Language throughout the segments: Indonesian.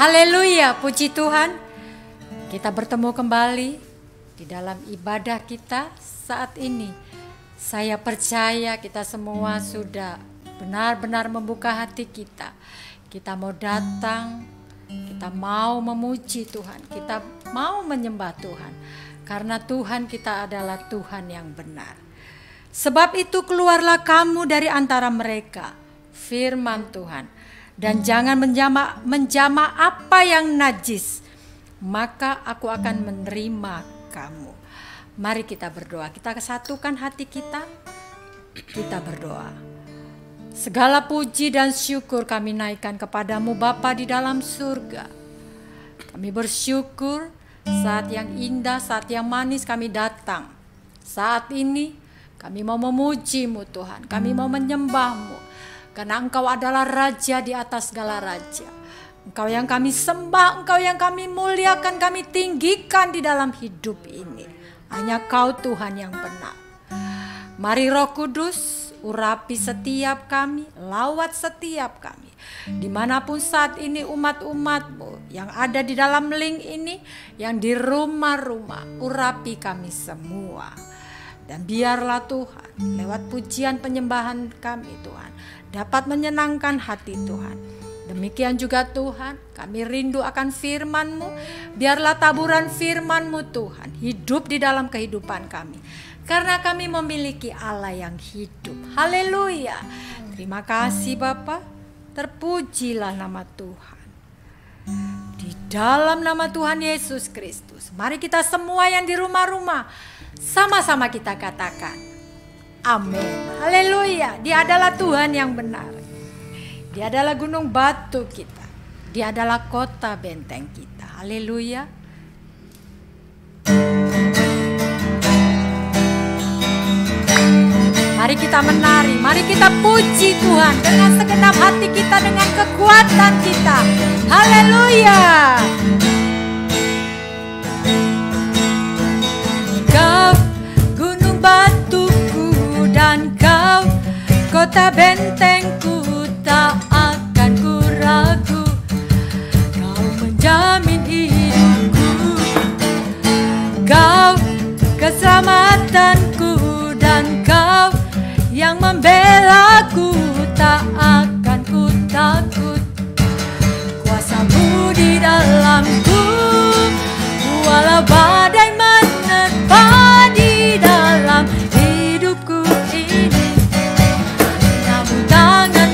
Haleluya, puji Tuhan. Kita bertemu kembali di dalam ibadah kita saat ini. Saya percaya kita semua sudah benar-benar membuka hati kita. Kita mau datang, kita mau memuji Tuhan, kita mau menyembah Tuhan. Karena Tuhan kita adalah Tuhan yang benar. Sebab itu keluarlah kamu dari antara mereka, firman Tuhan. Dan jangan menjama apa yang najis, maka aku akan menerima kamu. Mari kita berdoa, kita kesatukan hati kita, kita berdoa. Segala puji dan syukur kami naikkan kepadamu Bapa di dalam surga. Kami bersyukur saat yang indah, saat yang manis kami datang. Saat ini kami mau memuji-Mu Tuhan, kami mau menyembah-Mu. Karena Engkau adalah Raja di atas segala raja. Engkau yang kami sembah, Engkau yang kami muliakan, kami tinggikan di dalam hidup ini. Hanya Kau Tuhan yang benar. Mari Roh Kudus, urapi setiap kami, lawat setiap kami. Dimanapun saat ini umat-umat-Mu yang ada di dalam link ini, yang di rumah-rumah, urapi kami semua. Dan biarlah Tuhan, lewat pujian penyembahan kami Tuhan, dapat menyenangkan hati Tuhan. Demikian juga Tuhan, kami rindu akan firman-Mu. Biarlah taburan firman-Mu Tuhan hidup di dalam kehidupan kami. Karena kami memiliki Allah yang hidup. Haleluya. Terima kasih Bapa. Terpujilah nama Tuhan. Di dalam nama Tuhan Yesus Kristus. Mari kita semua yang di rumah-rumah, sama-sama kita katakan amin. Haleluya. Dia adalah Tuhan yang benar. Dia adalah gunung batu kita. Dia adalah kota benteng kita. Haleluya. Mari kita menari, mari kita puji Tuhan dengan segenap hati kita, dengan kekuatan kita. Haleluya. Kau gunung batuku dan Kau kota bentengku, tak akan ku ragu. Kau menjamin hidupku, Kau keselamatanku, dan Kau yang membelaku, tak akan ku takut. Kuasa-Mu di dalamku, walau badai menerpa di dalam hidupku ini, namun tangan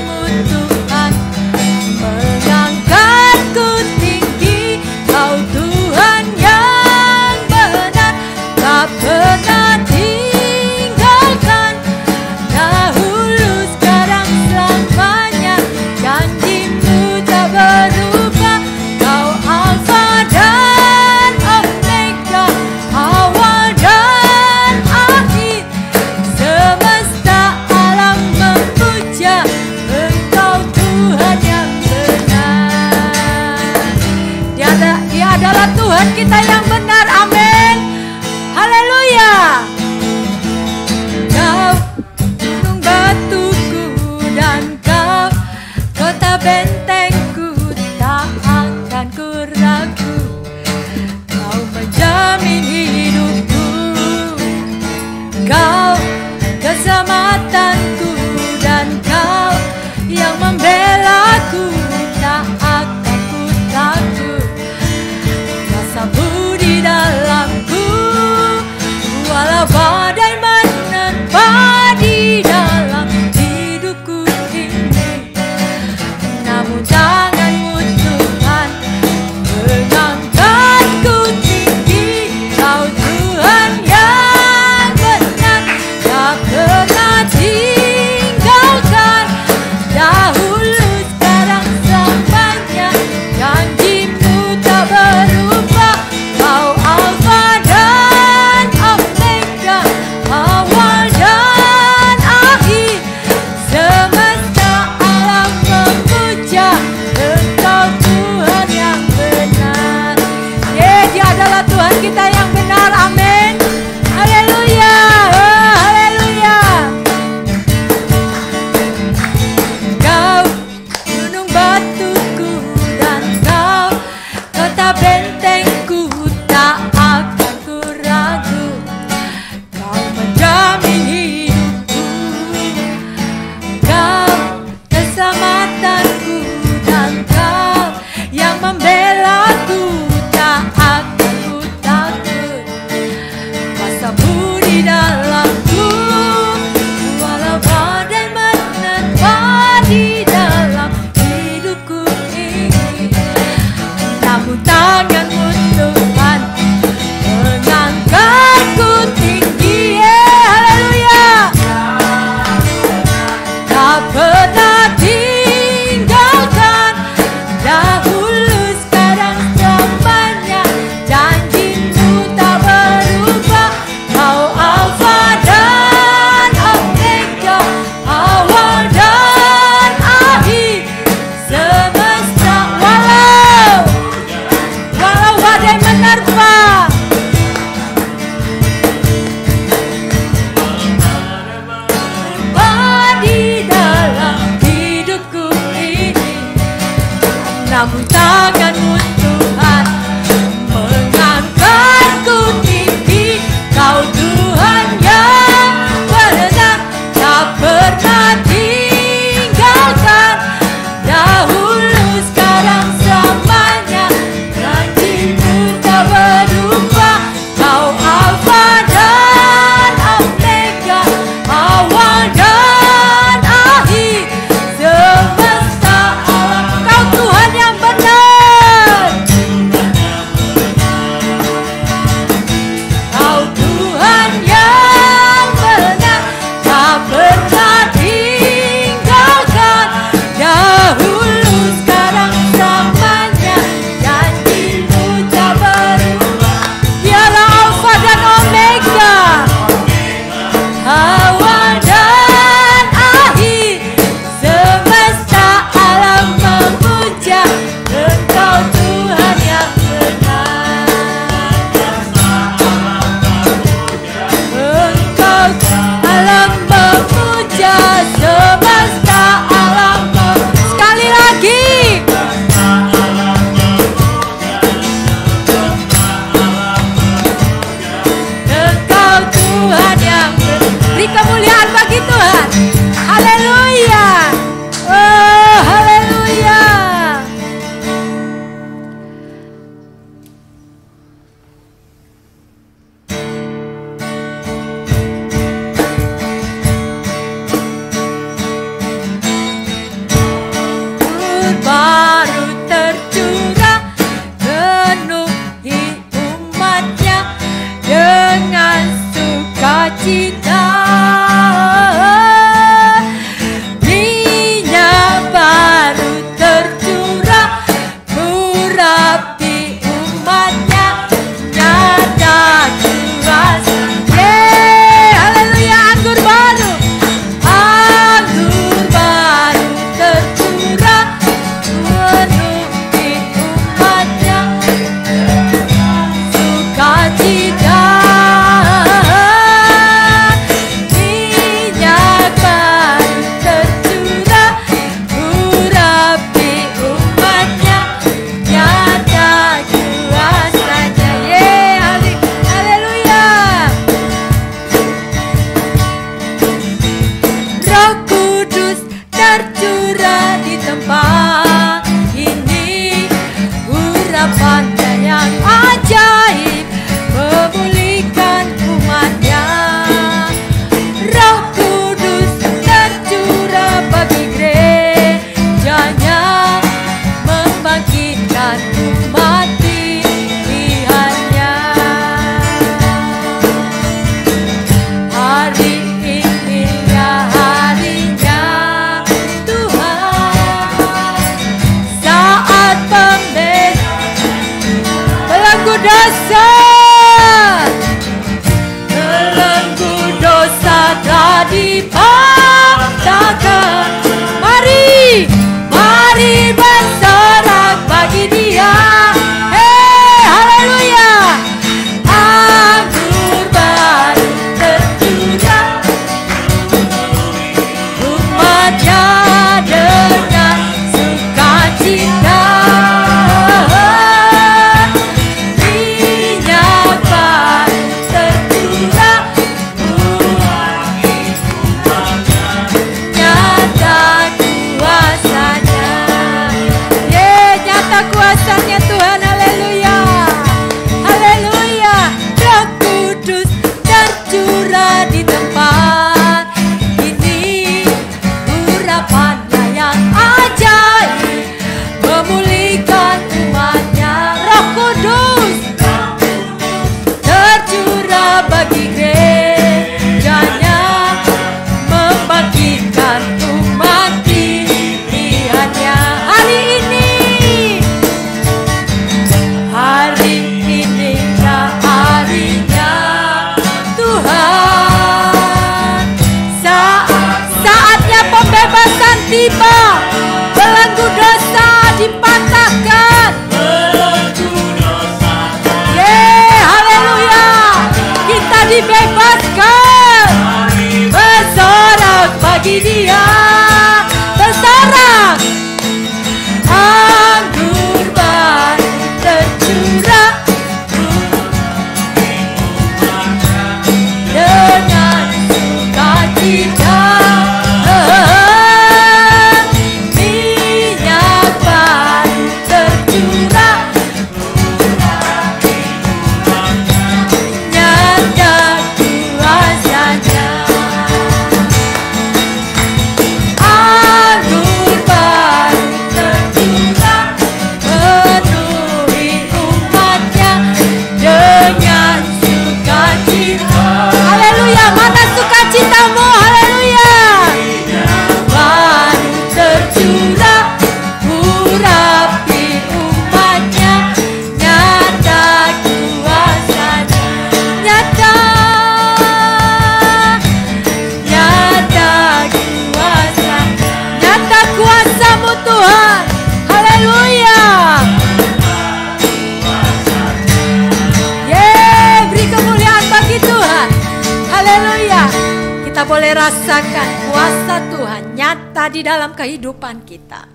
boleh rasakan kuasa Tuhan nyata di dalam kehidupan kita.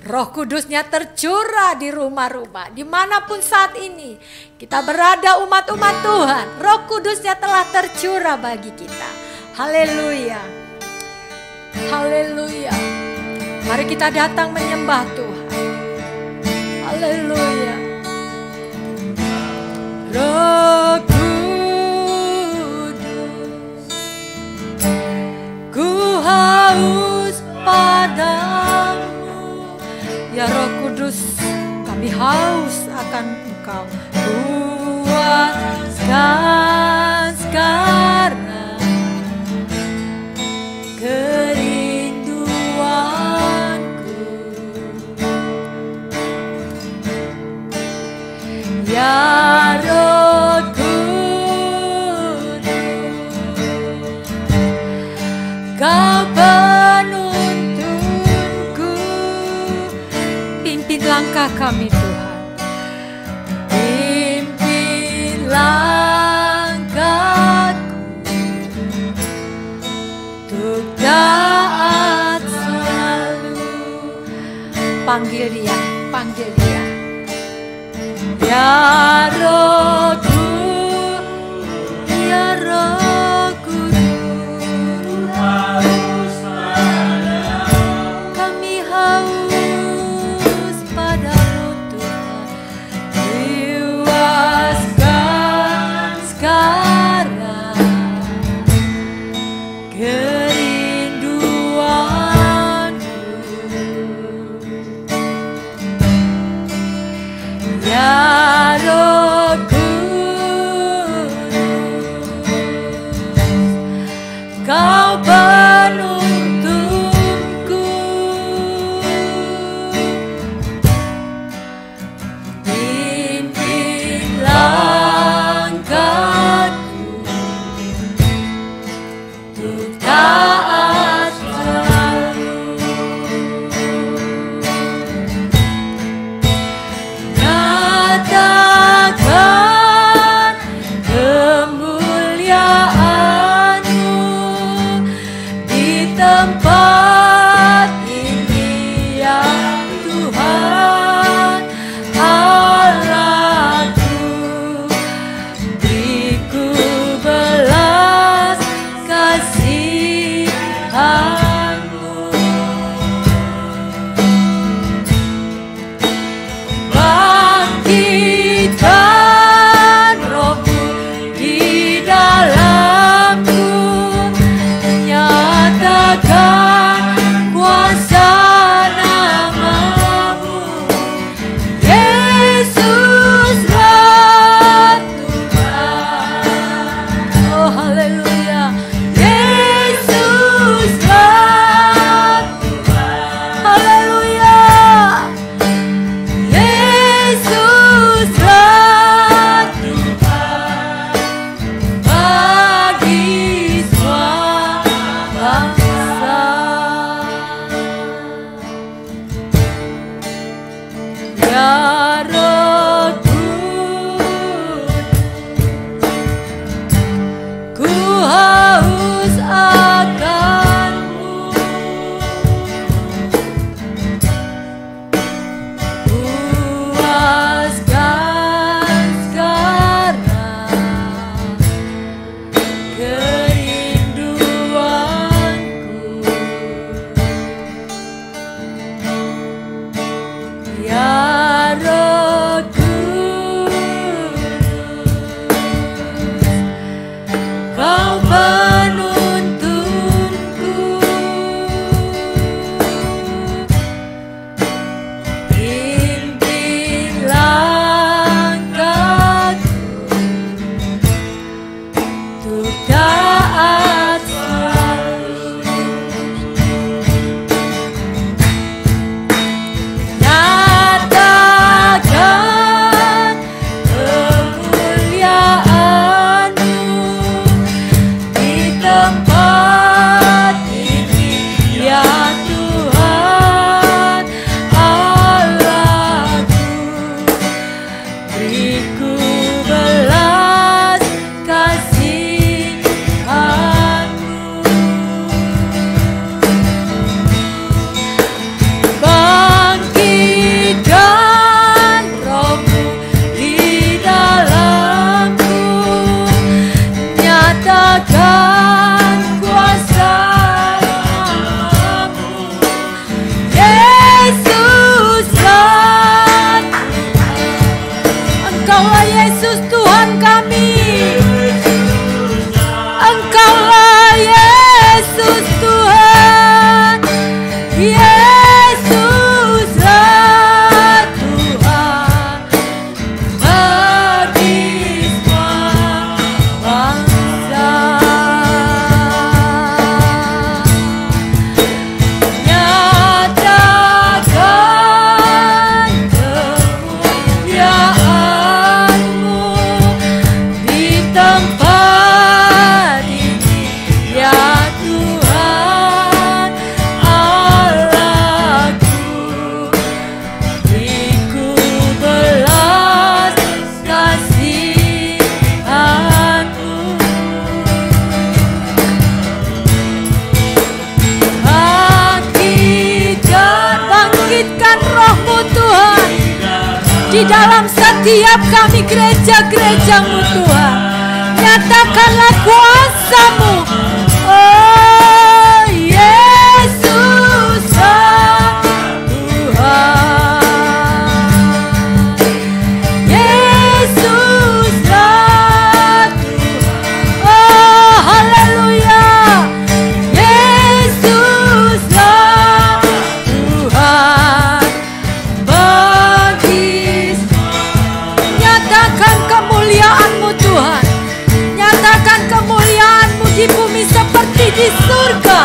Roh Kudusnya tercurah di rumah-rumah, dimanapun saat ini kita berada umat-umat Tuhan. Roh Kudusnya telah tercurah bagi kita. Haleluya, haleluya. Mari kita datang menyembah Tuhan. Haleluya. Roh Kudus, ku haus padamu. Ya Roh Kudus, kami haus akan Engkau. Puaskan sekarang kerinduanku. Ya Roh Kudus, Kau penuntunku. Pimpin langkah kami Tuhan, pimpin langkahku untuk taat selalu. Panggil dia, panggil dia. Ya Roh Kudus, ya Roh Kudus, kami haus padamu Tuhan. Puaskan sekarang kerinduanku. Ya Roh Kudus, Kau penuntunku. Pimpin langkahku untuk taat selalu. Nyatakan kemuliaan-Mu di tempat ini ya Tuhan Allahku. Beriku belas kasihan-Mu. Bangkitkan Roh-Mu di dalamku, nyatakan kuasa nama-Mu. Yesuslah Tuhan. Oh haleluya. Yesuslah Tuhan. Haleluya. Yesuslah Tuhan bagi semua bangsa. Ya Roh Kudus, ku haus akan-Mu. Puaskan sekarang kerinduanku. Ya Roh Kudus, Kau penuntunku. Pimpin langkahku untuk taat selalu. Nyatakan di dalam setiap kami gereja-gereja-Mu Tuhan. Nyatakanlah kuasa-Mu, oh Yesus Tuhan. Yesuslah Tuhan, oh haleluya. Yesuslah Tuhan. Bagi nyatakan kemuliaan-Mu Tuhan, nyatakan kemuliaan-Mu di bumi seperti di surga.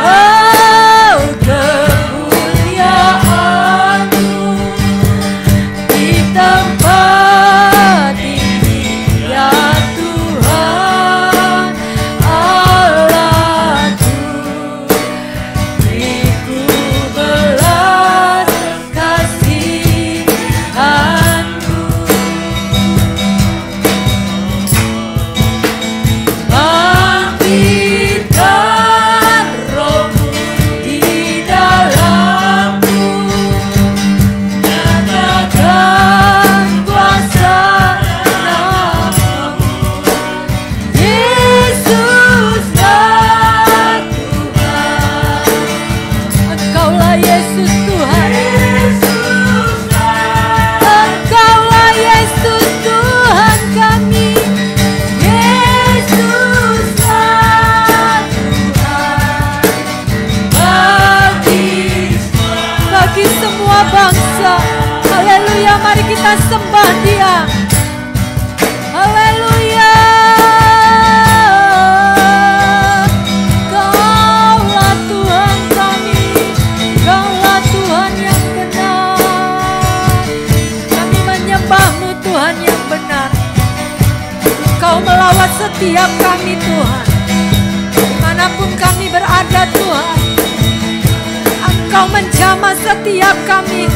Oh, kemuliaan-Mu di tempat ini ya Tuhan Allahku, beriku belas kasihan-Mu. Bangkitkan Roh-Mu di dalamku, nyatakan kuasa nama-Mu. Yesuslah Tuhan, Engkaulah Yesus Tuhan. Engkaulah Yesus Tuhan kami. Yesuslah Tuhan. Bagi semua bangsa, haleluya, mari kita sembah Dia. Haleluya. Kaulah Tuhan kami, Kaulah Tuhan yang benar. Kami menyembah-Mu Tuhan yang benar. Kau melawat setiap kami Tuhan, dimanapun kami berada Tuhan. Engkau menjamah setiap kami.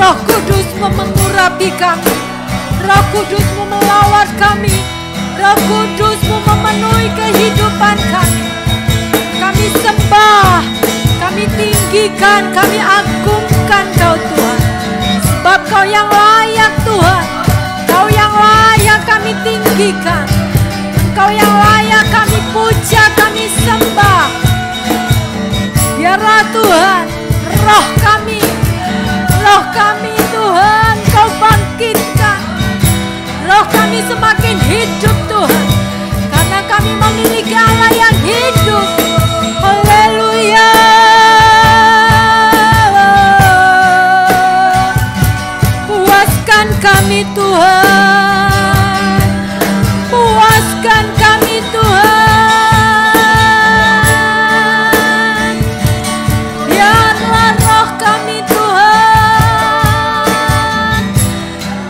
Roh Kudus-Mu mengurapi kami, Roh Kudus-Mu melawat kami, Roh Kudus-Mu memenuhi kehidupan kami. Kami sembah, kami tinggikan, kami agungkan Kau Tuhan. Sebab Kau yang layak Tuhan, Kau yang layak kami tinggikan, Kau yang layak kami puja, kami sembah. Biarlah Tuhan roh kami Tuhan Kau bangkitkan. Roh kami semakin hidup Tuhan, karena kami memiliki Allah yang hidup. Haleluya. Puaskan kami Tuhan, puaskan kami Tuhan. Biarlah roh kami Tuhan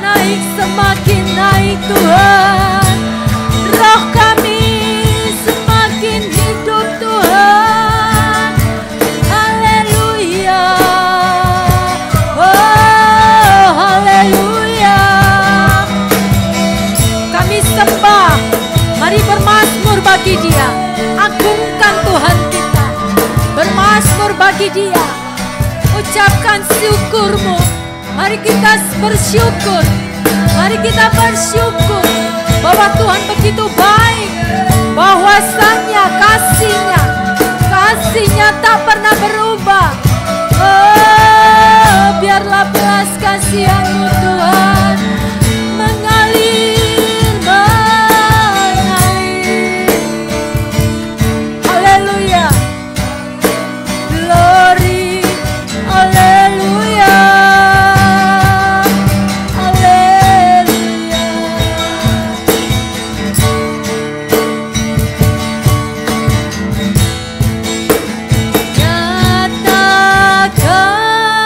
naik, semakin naik Tuhan. Roh kami semakin hidup Tuhan. Haleluya. Oh haleluya. Kami sembah, mari bermazmur bagi Dia. Agungkan Tuhan kita, bermazmur bagi Dia. Ucapkan syukur-Mu. Mari kita bersyukur, mari kita bersyukur bahwa Tuhan begitu baik, bahwasanya kasih-Nya tak pernah berubah. Oh, biarlah belas kasihan-Mu Tuhan mengalir, mengalir. Haleluya. Glory. Haleluya. Haleluya. Nyatakan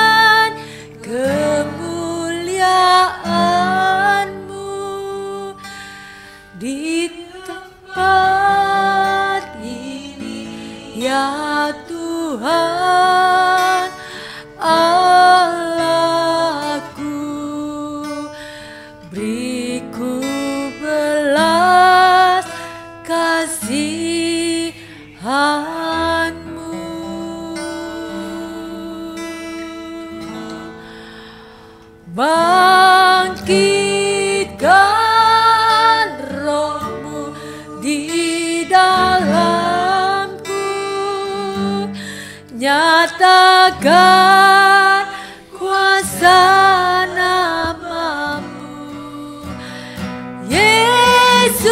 Bangkitkan rohmu di dalamku, nyatakan kuasa namamu, Yesuslah.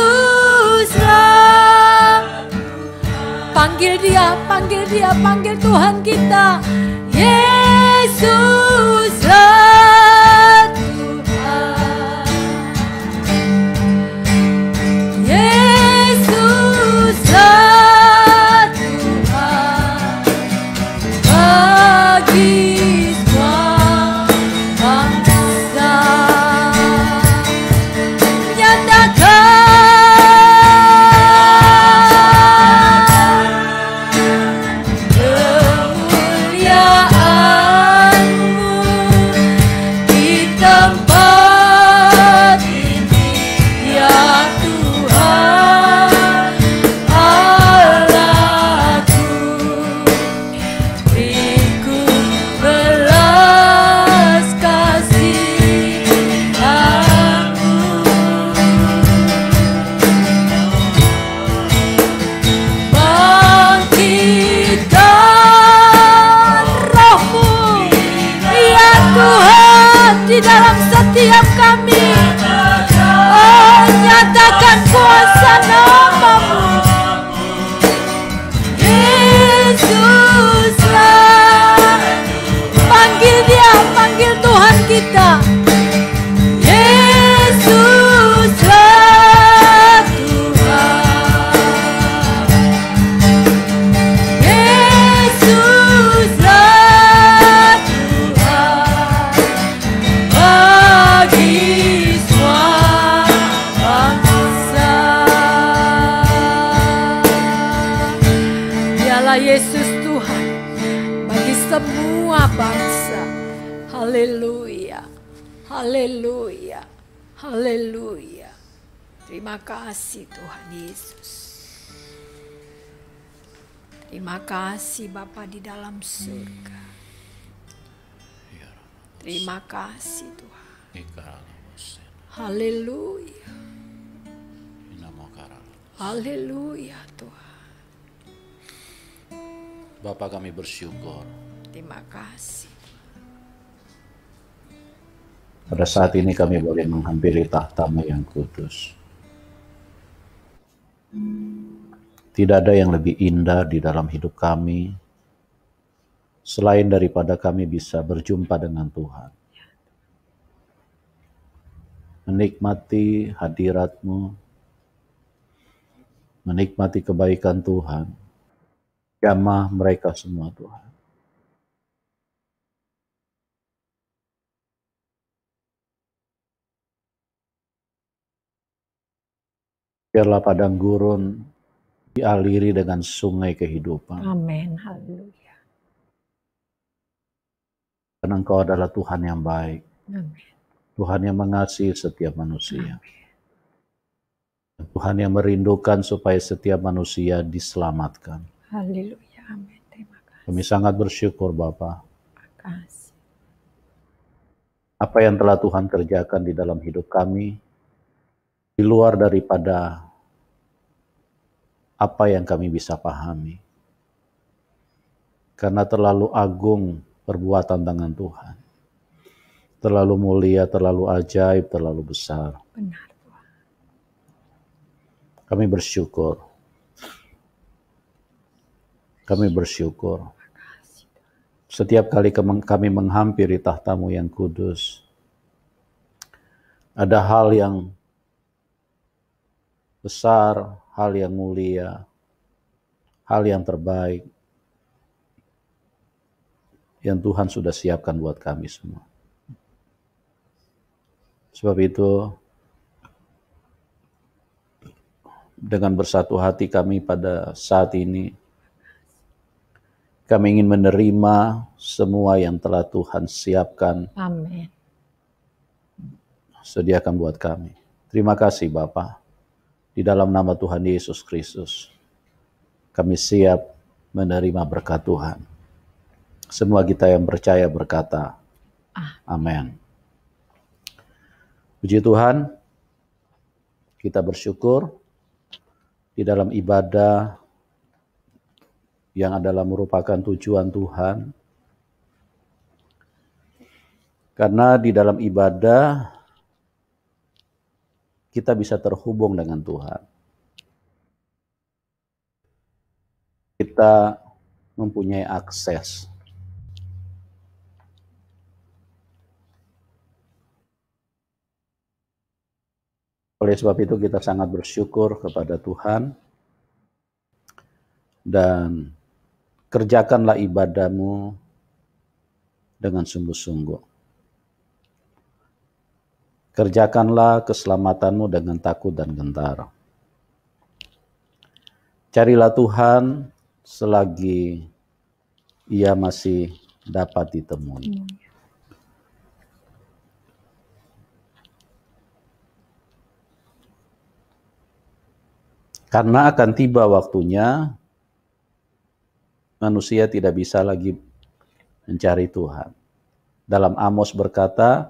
Panggil dia, panggil dia, panggil Tuhan kita, Yesuslah Tuhan, Yesuslah Tuhan, bagi semua bangsa, nyatakan kemuliaan-Mu di tempat ini, ya Tuhan Allahku. Beriku belas kasihan-Mu, bangkitkan rohmu, ya Tuhan, di dalam setiap kami. Oh, nyatakan kuasa namamu, Yesuslah. Panggil dia, panggil Tuhan kita, Yesuslah Tuhan, Yesuslah Tuhan, bagi semua bangsa. Dialah Yesus Tuhan bagi semua bangsa. Haleluya, haleluya, haleluya. Terima kasih Tuhan Yesus. Terima kasih Bapa di dalam surga. Terima kasih Tuhan. Haleluya, haleluya Tuhan. Bapa, kami bersyukur Terima kasih. pada saat ini kami boleh menghampiri tahta-Mu yang kudus. Tidak ada yang lebih indah di dalam hidup kami selain daripada kami bisa berjumpa dengan Tuhan. Menikmati hadirat-Mu, menikmati kebaikan Tuhan, jamah mereka semua Tuhan. Biarlah padang gurun dialiri dengan sungai kehidupan. Amin. Haleluya. Karena Engkau adalah Tuhan yang baik. Amin. Tuhan yang mengasihi setiap manusia. Amin. Tuhan yang merindukan supaya setiap manusia diselamatkan. Haleluya. Amin. Terima kasih. Kami sangat bersyukur Bapa. Terima kasih. Apa yang telah Tuhan kerjakan di dalam hidup kami, di luar daripada apa yang kami bisa pahami. Karena terlalu agung perbuatan tangan Tuhan. Terlalu mulia, terlalu ajaib, terlalu besar. Benar Tuhan. Kami bersyukur. Kami bersyukur. Setiap kali kami menghampiri tahta-Mu yang kudus, ada hal yang besar, hal yang mulia, hal yang terbaik yang Tuhan sudah siapkan buat kami semua. Sebab itu, dengan bersatu hati kami pada saat ini, kami ingin menerima semua yang telah Tuhan siapkan, Amin. sediakan buat kami. Terima kasih Bapa. Di dalam nama Tuhan Yesus Kristus, kami siap menerima berkat Tuhan. Semua kita yang percaya berkata, Amin. Puji Tuhan, kita bersyukur di dalam ibadah yang adalah merupakan tujuan Tuhan. Karena di dalam ibadah kita bisa terhubung dengan Tuhan. Kita mempunyai akses. Oleh sebab itu kita sangat bersyukur kepada Tuhan dan kerjakanlah ibadahmu dengan sungguh-sungguh. Kerjakanlah keselamatanmu dengan takut dan gentar. Carilah Tuhan selagi Ia masih dapat ditemui. Karena akan tiba waktunya manusia tidak bisa lagi mencari Tuhan. Dalam Amos berkata,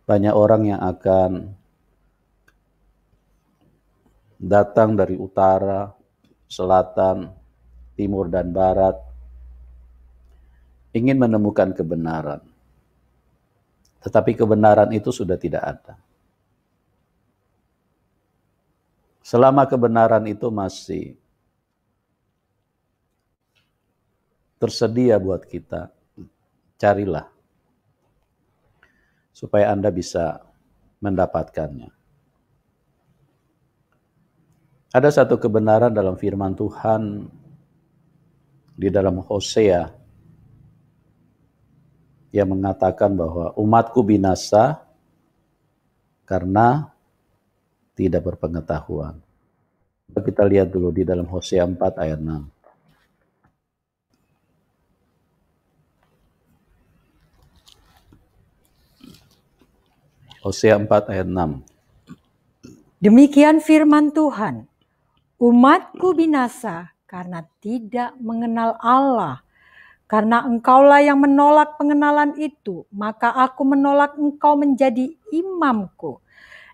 banyak orang yang akan datang dari utara, selatan, timur, dan barat, ingin menemukan kebenaran. Tetapi kebenaran itu sudah tidak ada. Selama kebenaran itu masih tersedia buat kita, carilah supaya Anda bisa mendapatkannya. Ada satu kebenaran dalam firman Tuhan di dalam Hosea yang mengatakan bahwa umatku binasa karena tidak berpengetahuan. Kita lihat dulu di dalam Hosea 4 ayat 6. Hosea 4 ayat 6. Demikian firman Tuhan, umatku binasa karena tidak mengenal Allah. Karena engkaulah yang menolak pengenalan itu, maka aku menolak engkau menjadi imamku.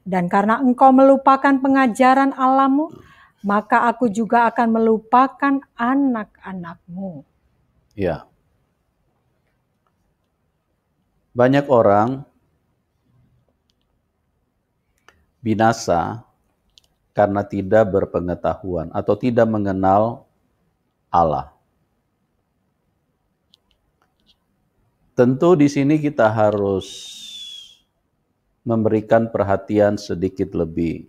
Dan karena engkau melupakan pengajaran Allahmu, maka aku juga akan melupakan anak-anakmu. Ya. Banyak orang binasa karena tidak berpengetahuan atau tidak mengenal Allah. Tentu di sini kita harus memberikan perhatian sedikit lebih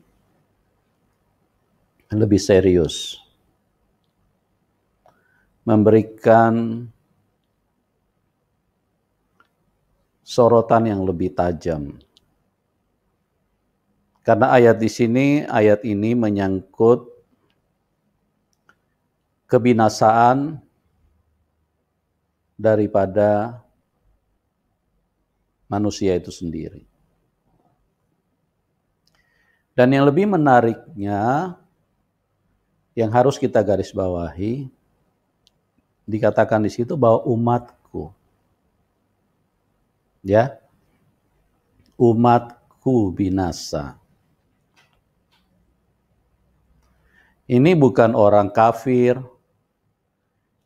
serius. Memberikan sorotan yang lebih tajam. Karena ayat ini menyangkut kebinasaan daripada manusia itu sendiri. Dan yang lebih menariknya, yang harus kita garis bawahi, dikatakan di situ bahwa umatku, ya, umatku binasa. Ini bukan orang kafir,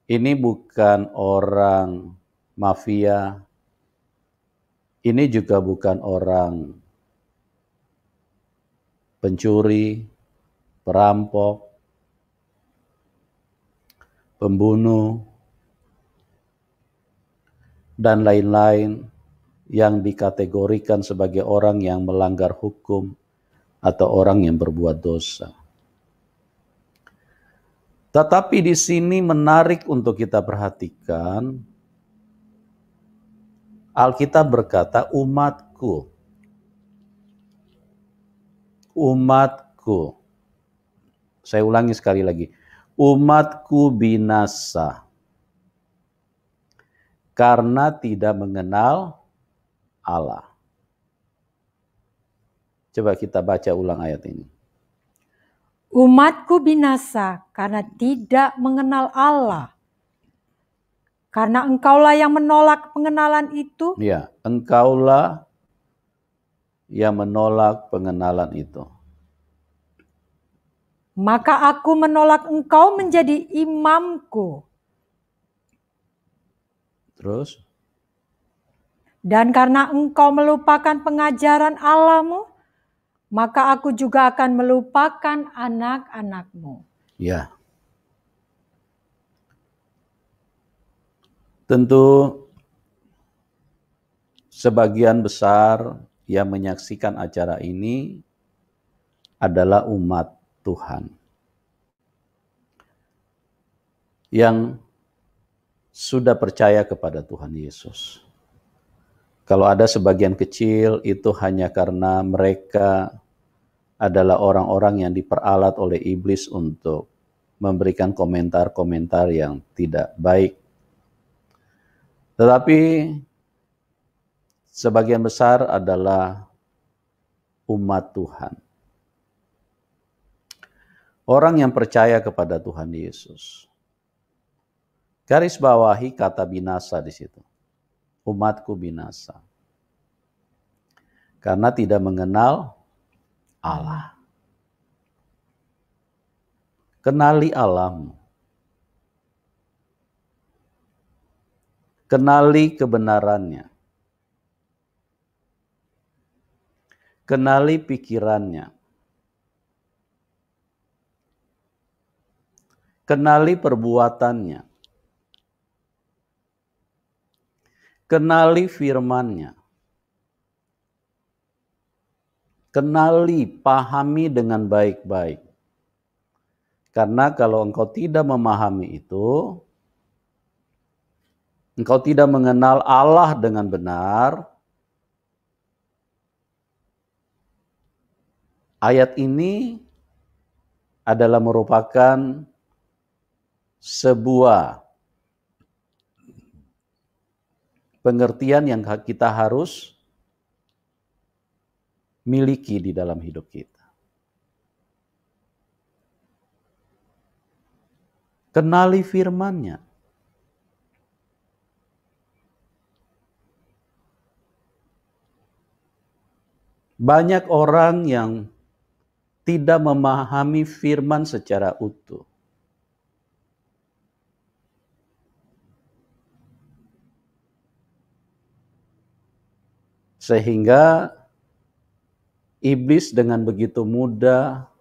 ini bukan orang mafia, ini juga bukan orang pencuri, perampok, pembunuh, dan lain-lain yang dikategorikan sebagai orang yang melanggar hukum atau orang yang berbuat dosa. Tetapi di sini menarik untuk kita perhatikan, Alkitab berkata umatku. Umatku. Saya ulangi sekali lagi. Umatku binasa karena tidak mengenal Allah. Coba kita baca ulang ayat ini. Umatku binasa karena tidak mengenal Allah. Karena engkaulah yang menolak pengenalan itu. Ya, engkaulah yang menolak pengenalan itu. Maka aku menolak engkau menjadi imamku. Terus? Dan karena engkau melupakan pengajaran Allahmu, maka aku juga akan melupakan anak-anakmu. Ya. Tentu sebagian besar yang menyaksikan acara ini adalah umat Tuhan yang sudah percaya kepada Tuhan Yesus. Kalau ada sebagian kecil itu hanya karena mereka adalah orang-orang yang diperalat oleh iblis untuk memberikan komentar-komentar yang tidak baik. Tetapi sebagian besar adalah umat Tuhan. Orang yang percaya kepada Tuhan Yesus. Garis bawahi kata binasa di situ. Umatku binasa. Karena tidak mengenal Allah. Kenali Allahmu. Kenali kebenarannya. Kenali pikirannya. Kenali perbuatannya. Kenali firman-Nya. Kenali, pahami dengan baik-baik. Karena kalau engkau tidak memahami itu, engkau tidak mengenal Allah dengan benar, ayat ini adalah merupakan sebuah pengertian yang kita harus miliki di dalam hidup kita. Kenali firman-Nya. Banyak orang yang tidak memahami firman secara utuh. Sehingga iblis dengan begitu mudah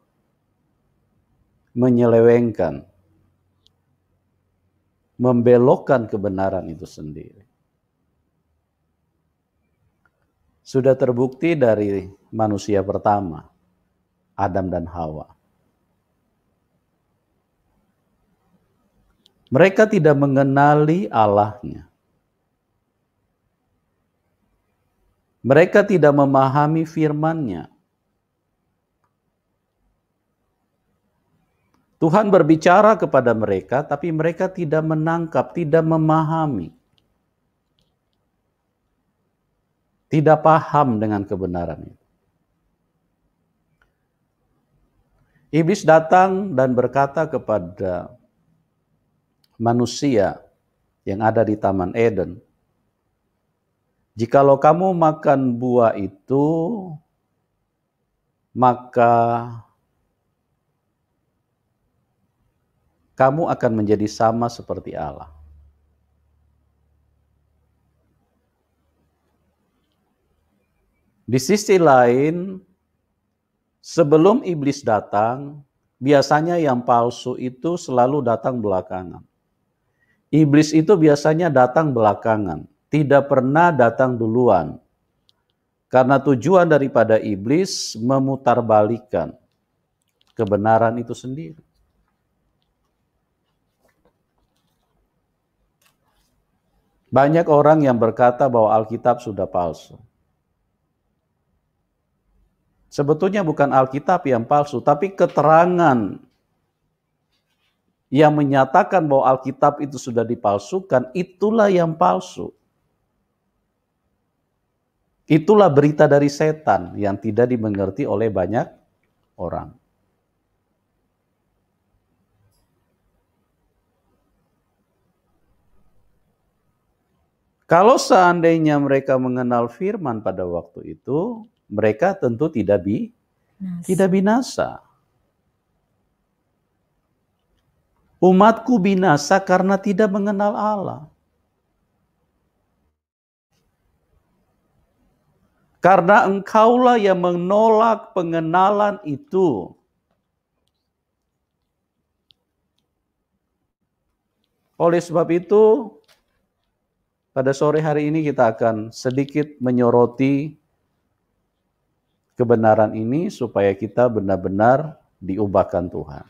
menyelewengkan, membelokkan kebenaran itu sendiri. Sudah terbukti dari manusia pertama, Adam dan Hawa. Mereka tidak mengenali Allahnya. Mereka tidak memahami firman-Nya. Tuhan berbicara kepada mereka, tapi mereka tidak menangkap, tidak memahami. Tidak paham dengan kebenaran itu. Iblis datang dan berkata kepada manusia yang ada di Taman Eden, jikalau kamu makan buah itu, maka kamu akan menjadi sama seperti Allah. Di sisi lain, sebelum iblis datang, biasanya yang palsu itu selalu datang belakangan. Iblis itu biasanya datang belakangan, tidak pernah datang duluan. Karena tujuan daripada iblis memutarbalikkan kebenaran itu sendiri. Banyak orang yang berkata bahwa Alkitab sudah palsu. Sebetulnya bukan Alkitab yang palsu, tapi keterangan yang menyatakan bahwa Alkitab itu sudah dipalsukan, itulah yang palsu. Itulah berita dari setan yang tidak dimengerti oleh banyak orang. Kalau seandainya mereka mengenal firman pada waktu itu, mereka tentu tidak binasa. Umatku binasa karena tidak mengenal Allah. Karena engkaulah yang menolak pengenalan itu. Oleh sebab itu, pada sore hari ini kita akan sedikit menyoroti kebenaran ini supaya kita benar-benar diubahkan Tuhan.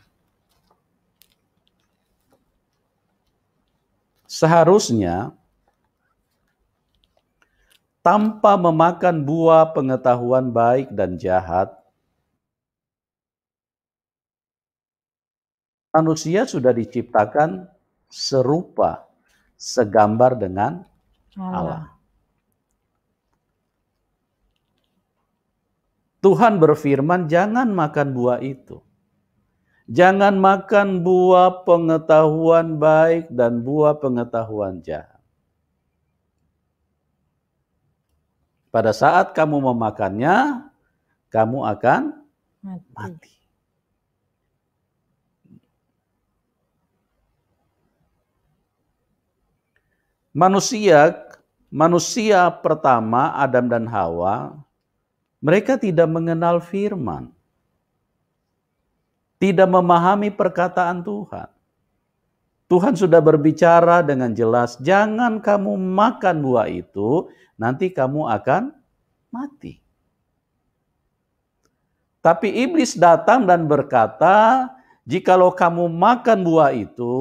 Seharusnya tanpa memakan buah pengetahuan baik dan jahat, manusia sudah diciptakan serupa, segambar dengan Allah. Tuhan berfirman, jangan makan buah itu. Jangan makan buah pengetahuan baik dan buah pengetahuan jahat. Pada saat kamu memakannya, kamu akan mati. Manusia pertama, Adam dan Hawa, mereka tidak mengenal firman. Tidak memahami perkataan Tuhan. Tuhan sudah berbicara dengan jelas, jangan kamu makan buah itu, nanti kamu akan mati. Tapi iblis datang dan berkata, jikalau kamu makan buah itu,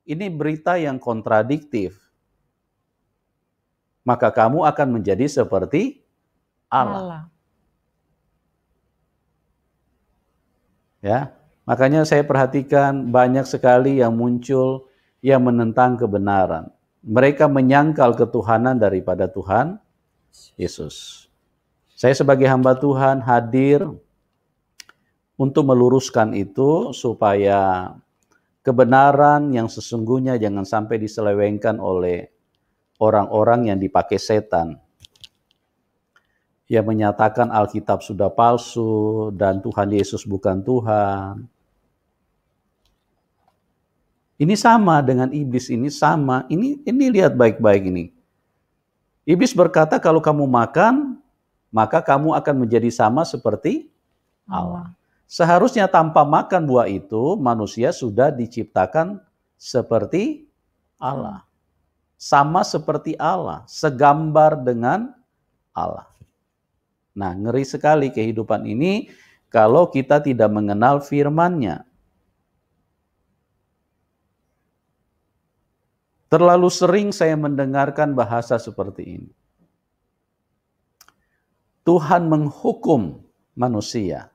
ini berita yang kontradiktif. Maka kamu akan menjadi seperti Allah. Ya, makanya saya perhatikan banyak sekali yang muncul yang menentang kebenaran. Mereka menyangkal ketuhanan daripada Tuhan Yesus. Saya sebagai hamba Tuhan hadir untuk meluruskan itu supaya kebenaran yang sesungguhnya jangan sampai diselewengkan oleh orang-orang yang dipakai setan. Yang menyatakan Alkitab sudah palsu dan Tuhan Yesus bukan Tuhan. Ini sama dengan iblis, ini sama. Ini lihat baik-baik ini. Iblis berkata kalau kamu makan, maka kamu akan menjadi sama seperti Allah. Seharusnya tanpa makan buah itu, manusia sudah diciptakan seperti Allah. Sama seperti Allah, segambar dengan Allah. Nah, ngeri sekali kehidupan ini kalau kita tidak mengenal firman-Nya. Terlalu sering saya mendengarkan bahasa seperti ini. Tuhan menghukum manusia.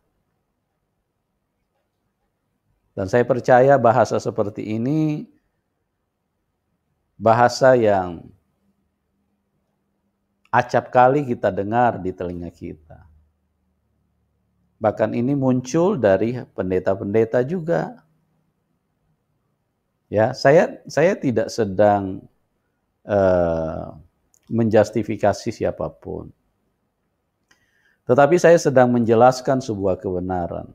Dan saya percaya bahasa seperti ini bahasa yang acap kali kita dengar di telinga kita. Bahkan ini muncul dari pendeta-pendeta juga. Ya, saya tidak sedang menjustifikasi siapapun. Tetapi saya sedang menjelaskan sebuah kebenaran.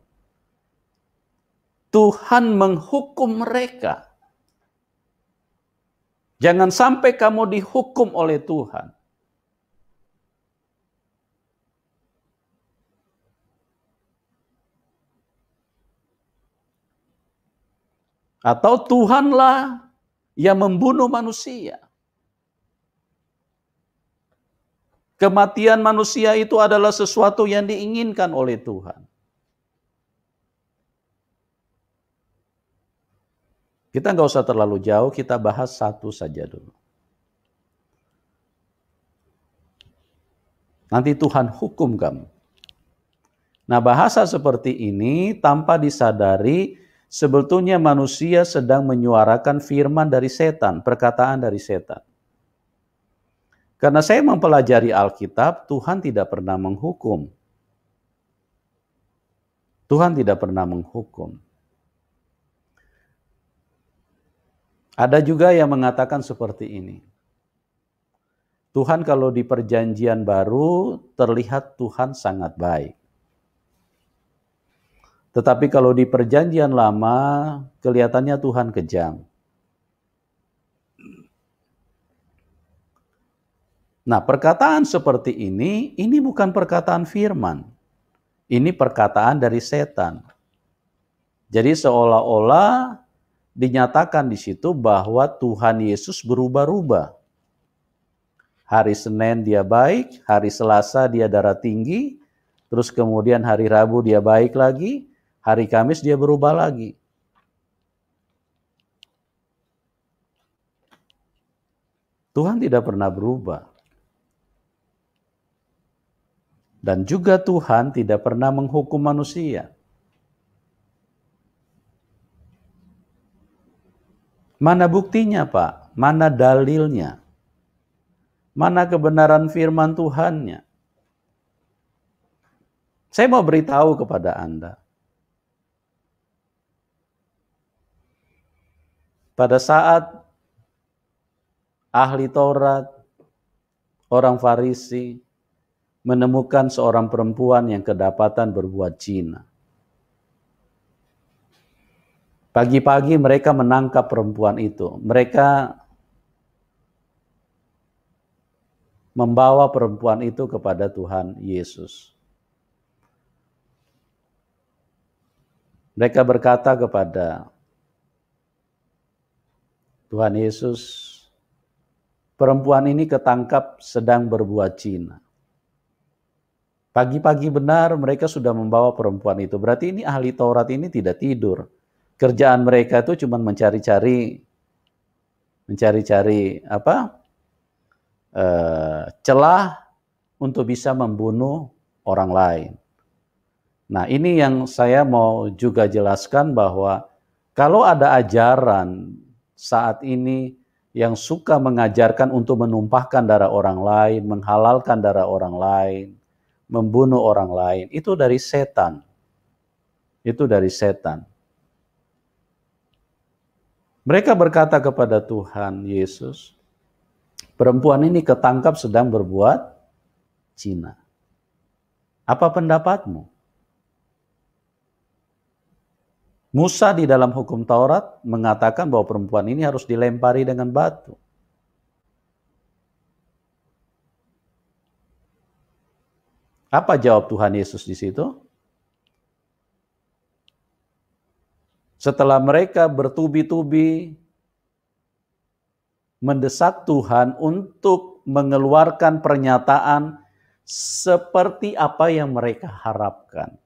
Tuhan menghukum mereka. Jangan sampai kamu dihukum oleh Tuhan. Atau Tuhanlah yang membunuh manusia. Kematian manusia itu adalah sesuatu yang diinginkan oleh Tuhan. Kita nggak usah terlalu jauh, kita bahas satu saja dulu. Nanti Tuhan hukum kamu. Nah, bahasa seperti ini tanpa disadari sebetulnya manusia sedang menyuarakan firman dari setan, perkataan dari setan. Karena saya mempelajari Alkitab, Tuhan tidak pernah menghukum. Tuhan tidak pernah menghukum. Ada juga yang mengatakan seperti ini. Tuhan kalau di perjanjian baru terlihat Tuhan sangat baik. Tetapi kalau di perjanjian lama kelihatannya Tuhan kejam. Nah, perkataan seperti ini bukan perkataan firman. Ini perkataan dari setan. Jadi seolah-olah dinyatakan di situ bahwa Tuhan Yesus berubah-ubah. Hari Senin dia baik, hari Selasa dia darah tinggi, terus kemudian hari Rabu dia baik lagi, hari Kamis dia berubah lagi. Tuhan tidak pernah berubah. Dan juga Tuhan tidak pernah menghukum manusia. Mana buktinya, Pak? Mana dalilnya? Mana kebenaran firman Tuhannya? Saya mau beritahu kepada Anda. Pada saat ahli Taurat, orang Farisi, menemukan seorang perempuan yang kedapatan berbuat zina. Pagi-pagi mereka menangkap perempuan itu. Mereka membawa perempuan itu kepada Tuhan Yesus. Mereka berkata kepada Tuhan Yesus, perempuan ini ketangkap sedang berbuat zina. Pagi-pagi benar mereka sudah membawa perempuan itu. Berarti ini ahli Taurat ini tidak tidur. Kerjaan mereka itu cuma mencari-cari celah untuk bisa membunuh orang lain. Nah, ini yang saya mau juga jelaskan bahwa kalau ada ajaran saat ini yang suka mengajarkan untuk menumpahkan darah orang lain, menghalalkan darah orang lain, membunuh orang lain, itu dari setan. Itu dari setan. Mereka berkata kepada Tuhan Yesus, perempuan ini ketangkap sedang berbuat zina. Apa pendapatmu? Musa di dalam hukum Taurat mengatakan bahwa perempuan ini harus dilempari dengan batu. Apa jawab Tuhan Yesus di situ? Setelah mereka bertubi-tubi mendesak Tuhan untuk mengeluarkan pernyataan seperti apa yang mereka harapkan.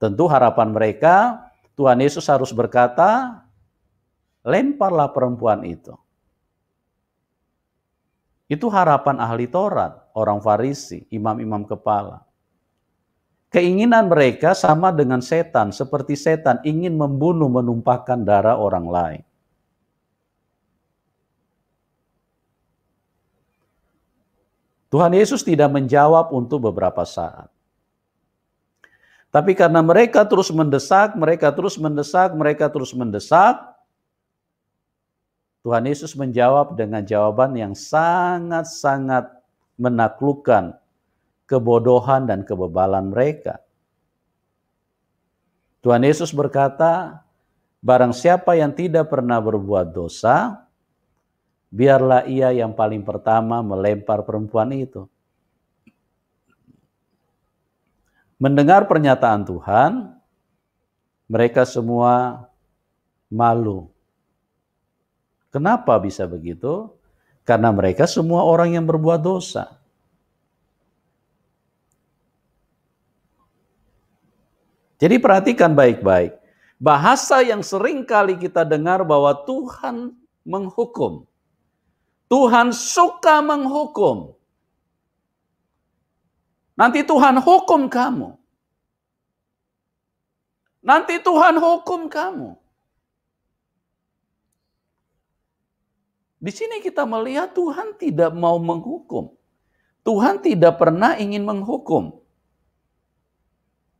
Tentu harapan mereka, Tuhan Yesus harus berkata, lemparlah perempuan itu. Itu harapan ahli Taurat, orang Farisi, imam-imam kepala. Keinginan mereka sama dengan setan, seperti setan ingin membunuh, menumpahkan darah orang lain. Tuhan Yesus tidak menjawab untuk beberapa saat. Tapi karena mereka terus mendesak, Tuhan Yesus menjawab dengan jawaban yang sangat-sangat menaklukkan kebodohan dan kebebalan mereka. Tuhan Yesus berkata, barang siapa yang tidak pernah berbuat dosa, biarlah ia yang paling pertama melempar perempuan itu. Mendengar pernyataan Tuhan, mereka semua malu. Kenapa bisa begitu? Karena mereka semua orang yang berbuat dosa. Jadi perhatikan baik-baik. Bahasa yang sering kali kita dengar bahwa Tuhan menghukum. Tuhan suka menghukum. Nanti Tuhan hukum kamu. Nanti Tuhan hukum kamu. Di sini kita melihat Tuhan tidak mau menghukum. Tuhan tidak pernah ingin menghukum.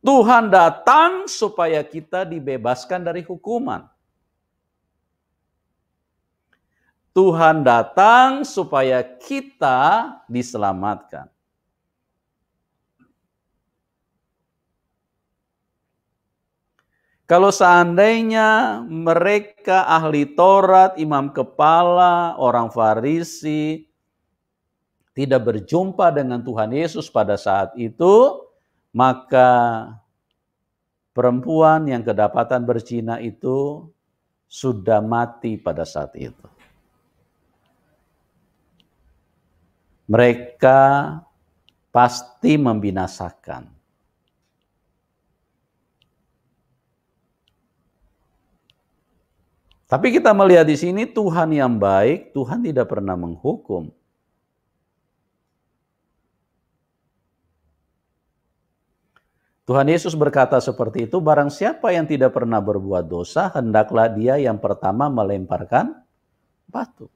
Tuhan datang supaya kita dibebaskan dari hukuman. Tuhan datang supaya kita diselamatkan. Kalau seandainya mereka ahli Taurat, imam kepala, orang Farisi, tidak berjumpa dengan Tuhan Yesus pada saat itu, maka perempuan yang kedapatan berzina itu sudah mati pada saat itu. Mereka pasti membinasakan. Tapi kita melihat di sini Tuhan yang baik, Tuhan tidak pernah menghukum. Tuhan Yesus berkata seperti itu, barang siapa yang tidak pernah berbuat dosa, hendaklah dia yang pertama melemparkan batu.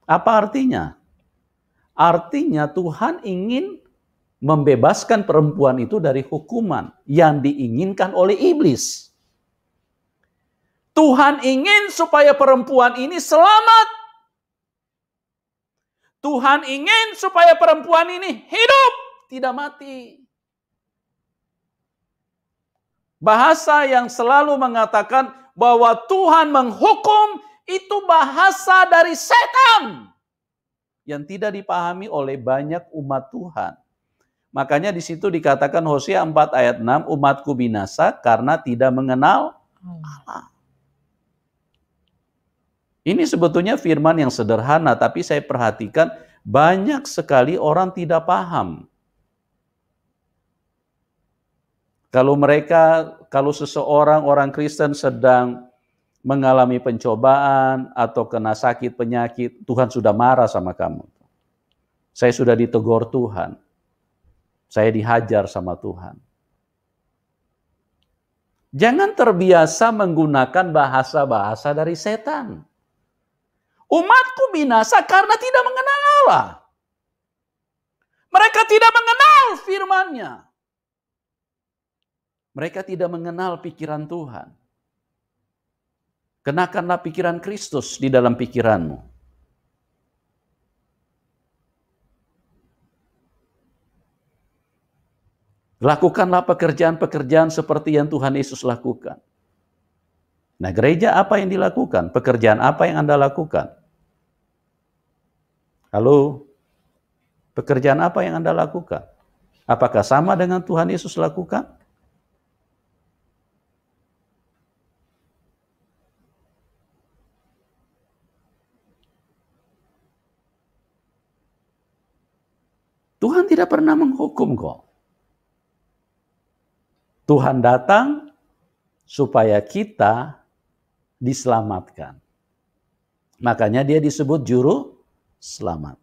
Apa artinya? Artinya Tuhan ingin membebaskan perempuan itu dari hukuman yang diinginkan oleh iblis. Tuhan ingin supaya perempuan ini selamat. Tuhan ingin supaya perempuan ini hidup, tidak mati. Bahasa yang selalu mengatakan bahwa Tuhan menghukum itu bahasa dari setan yang tidak dipahami oleh banyak umat Tuhan. Makanya di situ dikatakan Hosea 4 ayat 6, umatku binasa karena tidak mengenal Allah. Ini sebetulnya firman yang sederhana, tapi saya perhatikan banyak sekali orang tidak paham. Kalau seseorang, orang Kristen sedang mengalami pencobaan atau kena sakit penyakit, Tuhan sudah marah sama kamu. Saya sudah ditegur Tuhan. Saya dihajar sama Tuhan. Jangan terbiasa menggunakan bahasa-bahasa dari setan. Umatku binasa karena tidak mengenal Allah. Mereka tidak mengenal firman-Nya. Mereka tidak mengenal pikiran Tuhan. Kenakanlah pikiran Kristus di dalam pikiranmu. Lakukanlah pekerjaan-pekerjaan seperti yang Tuhan Yesus lakukan. Nah, gereja apa yang dilakukan? Pekerjaan apa yang Anda lakukan? Halo? Pekerjaan apa yang Anda lakukan? Apakah sama dengan Tuhan Yesus lakukan? Tuhan tidak pernah menghukum kok. Tuhan datang supaya kita diselamatkan. Makanya dia disebut juru selamat.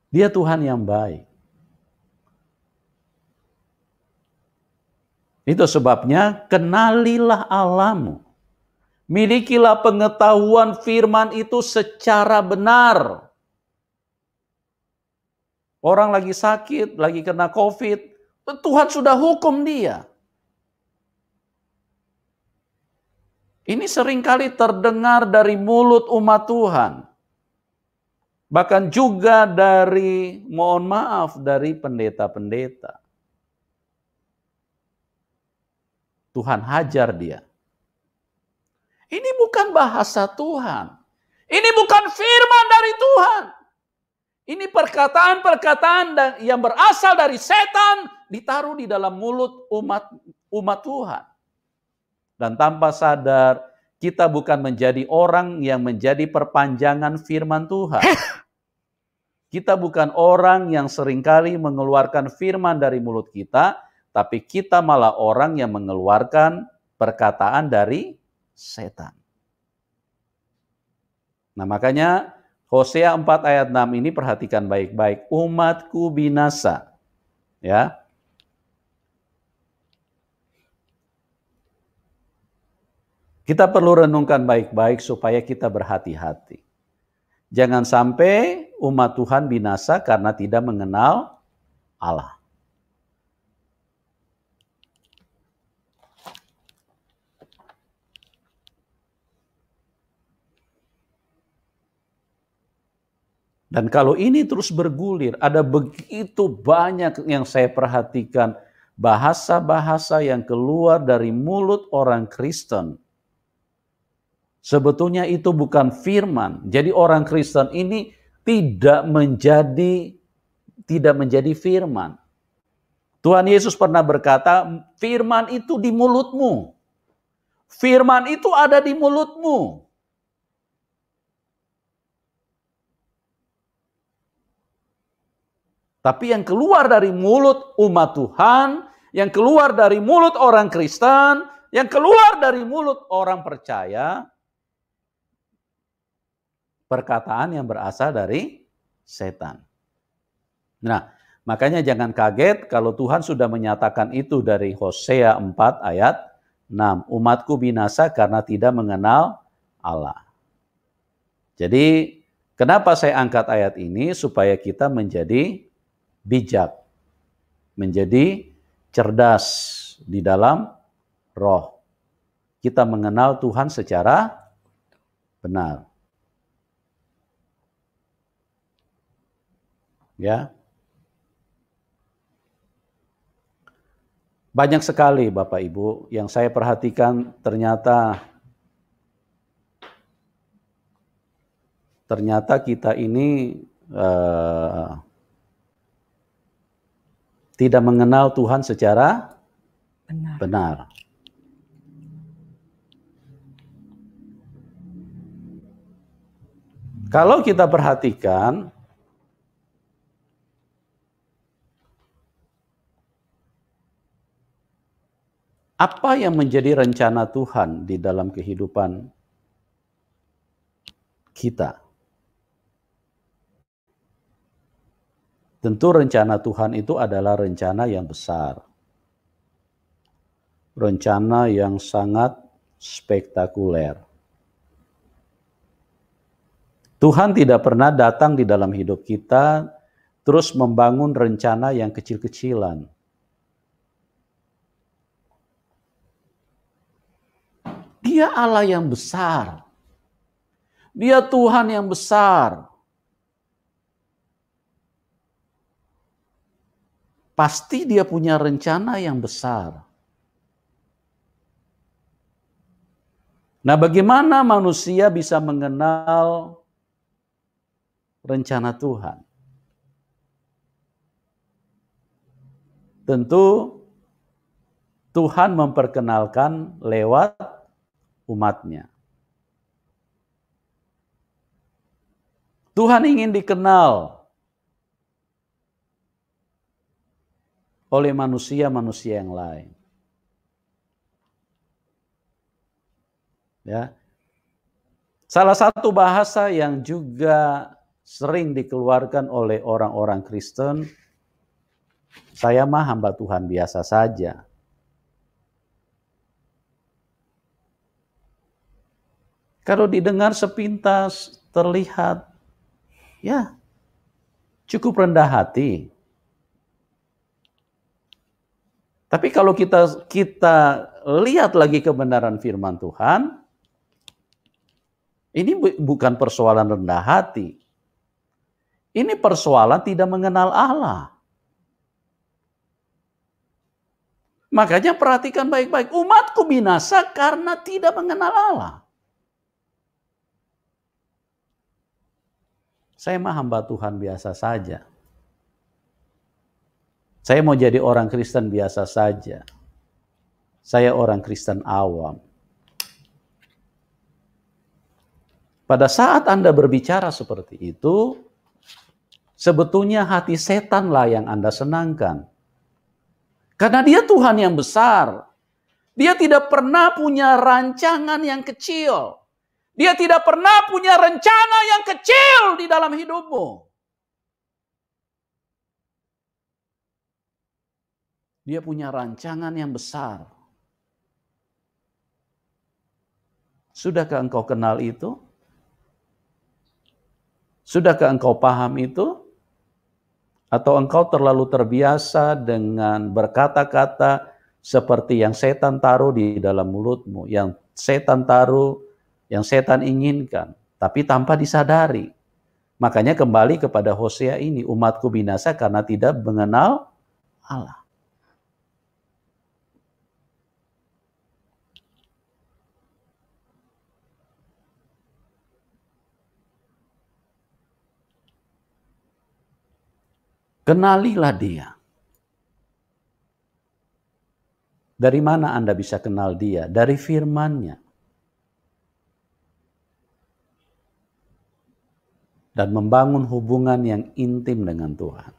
Dia Tuhan yang baik. Itu sebabnya kenalilah Allahmu. Milikilah pengetahuan firman itu secara benar. Orang lagi sakit, lagi kena COVID, Tuhan sudah hukum dia. Ini seringkali terdengar dari mulut umat Tuhan. Bahkan juga dari, mohon maaf, dari pendeta-pendeta. Tuhan hajar dia. Ini bukan bahasa Tuhan. Ini bukan firman dari Tuhan. Ini perkataan-perkataan yang berasal dari setan ditaruh di dalam mulut umat Tuhan. Dan tanpa sadar, kita bukan menjadi orang yang menjadi perpanjangan firman Tuhan. Kita bukan orang yang seringkali mengeluarkan firman dari mulut kita, tapi kita malah orang yang mengeluarkan perkataan dari setan. Nah, makanya Hosea 4 ayat 6 ini perhatikan baik-baik. Umatku binasa. Ya. Kita perlu renungkan baik-baik supaya kita berhati-hati. Jangan sampai umat Tuhan binasa karena tidak mengenal Allah. Dan kalau ini terus bergulir, ada begitu banyak yang saya perhatikan, bahasa-bahasa yang keluar dari mulut orang Kristen. Sebetulnya itu bukan firman. Jadi orang Kristen ini tidak menjadi firman. Tuhan Yesus pernah berkata, firman itu di mulutmu. Firman itu ada di mulutmu. Tapi yang keluar dari mulut umat Tuhan, yang keluar dari mulut orang Kristen, yang keluar dari mulut orang percaya, perkataan yang berasal dari setan. Nah, makanya jangan kaget kalau Tuhan sudah menyatakan itu dari Hosea 4 ayat 6. Umatku binasa karena tidak mengenal Allah. Jadi, kenapa saya angkat ayat ini? Supaya kita menjadi bijak, menjadi cerdas di dalam roh. Kita mengenal Tuhan secara benar. Ya. Banyak sekali Bapak Ibu yang saya perhatikan ternyata kita ini tidak mengenal Tuhan secara benar. Kalau kita perhatikan, apa yang menjadi rencana Tuhan di dalam kehidupan kita? Tentu rencana Tuhan itu adalah rencana yang besar. Rencana yang sangat spektakuler. Tuhan tidak pernah datang di dalam hidup kita terus membangun rencana yang kecil-kecilan. Dia Allah yang besar. Dia Tuhan yang besar. Pasti dia punya rencana yang besar. Nah, bagaimana manusia bisa mengenal rencana Tuhan? Tentu Tuhan memperkenalkan lewat umatnya. Tuhan ingin dikenal oleh manusia-manusia yang lain. Ya. Salah satu bahasa yang juga sering dikeluarkan oleh orang-orang Kristen, saya mah hamba Tuhan biasa saja. Kalau didengar sepintas terlihat, ya cukup rendah hati. Tapi kalau kita lihat lagi kebenaran firman Tuhan, ini bukan persoalan rendah hati. Ini persoalan tidak mengenal Allah. Makanya perhatikan baik-baik. Umatku binasa karena tidak mengenal Allah. Saya mah hamba Tuhan biasa saja. Saya mau jadi orang Kristen biasa saja. Saya orang Kristen awam. Pada saat Anda berbicara seperti itu, sebetulnya hati setanlah yang Anda senangkan. Karena dia Tuhan yang besar. Dia tidak pernah punya rancangan yang kecil. Dia tidak pernah punya rencana yang kecil di dalam hidupmu. Dia punya rancangan yang besar. Sudahkah engkau kenal itu? Sudahkah engkau paham itu? Atau engkau terlalu terbiasa dengan berkata-kata seperti yang setan taruh di dalam mulutmu, yang setan taruh, yang setan inginkan, tapi tanpa disadari. Makanya kembali kepada Hosea ini, umatku binasa karena tidak mengenal Allah. Kenalilah Dia. Dari mana Anda bisa kenal Dia? Dari firman-Nya. Dan membangun hubungan yang intim dengan Tuhan.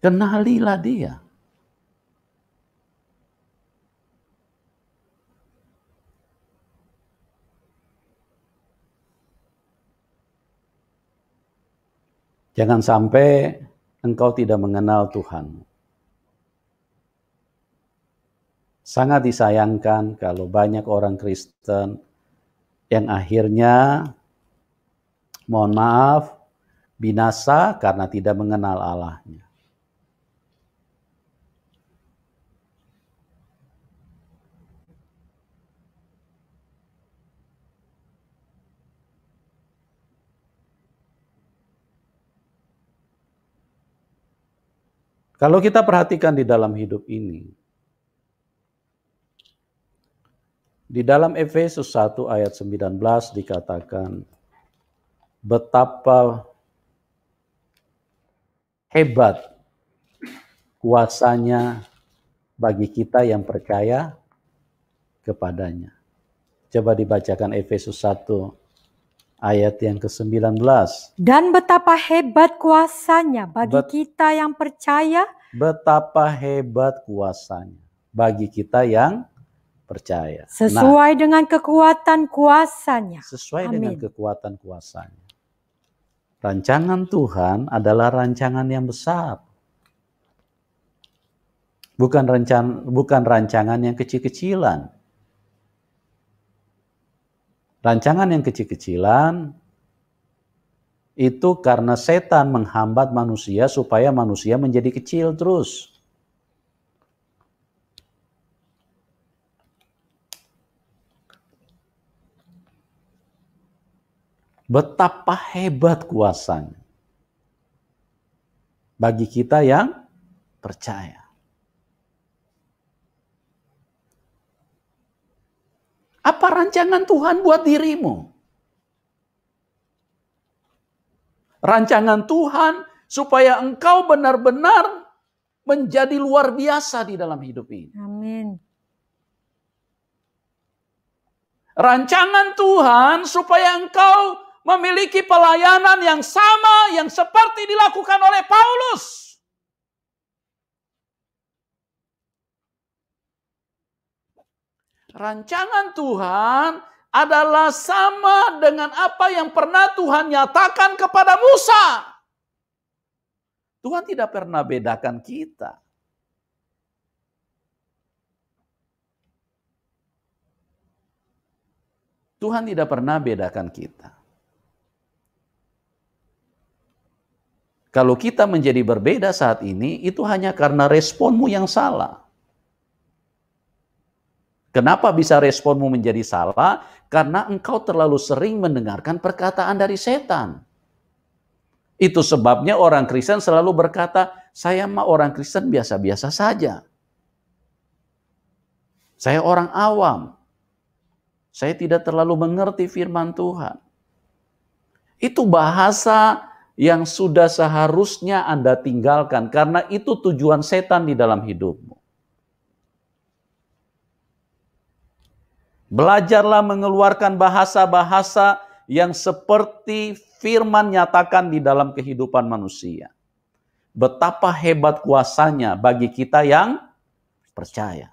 Kenalilah Dia. Jangan sampai engkau tidak mengenal Tuhan. Sangat disayangkan kalau banyak orang Kristen yang akhirnya, mohon maaf, binasa karena tidak mengenal Allahnya. Kalau kita perhatikan di dalam hidup ini, di dalam Efesus 1 ayat 19 dikatakan, betapa hebat kuasanya bagi kita yang percaya kepadanya. Coba dibacakan Efesus 1 ayat yang ke-19. Dan betapa hebat kuasanya bagi kita yang percaya. Betapa hebat kuasanya bagi kita yang percaya. Sesuai dengan kekuatan kuasanya. Sesuai Amin. dengan kekuatan kuasanya. Rancangan Tuhan adalah rancangan yang besar. Bukan rancangan yang kecil-kecilan. Rancangan yang kecil-kecilan itu karena setan menghambat manusia supaya manusia menjadi kecil terus. Betapa hebat kuasanya bagi kita yang percaya. Apa rancangan Tuhan buat dirimu? Rancangan Tuhan supaya engkau benar-benar menjadi luar biasa di dalam hidup ini. Amin. Rancangan Tuhan supaya engkau memiliki pelayanan yang sama yang seperti dilakukan oleh Paulus. Rancangan Tuhan adalah sama dengan apa yang pernah Tuhan nyatakan kepada Musa. Tuhan tidak pernah bedakan kita. Tuhan tidak pernah bedakan kita. Kalau kita menjadi berbeda saat ini, itu hanya karena responmu yang salah. Kenapa bisa responmu menjadi salah? Karena engkau terlalu sering mendengarkan perkataan dari setan. Itu sebabnya orang Kristen selalu berkata, saya mah orang Kristen biasa-biasa saja. Saya orang awam. Saya tidak terlalu mengerti firman Tuhan. Itu bahasa yang sudah seharusnya Anda tinggalkan, karena itu tujuan setan di dalam hidupmu. Belajarlah mengeluarkan bahasa-bahasa yang seperti firman nyatakan di dalam kehidupan manusia. Betapa hebat kuasanya bagi kita yang percaya.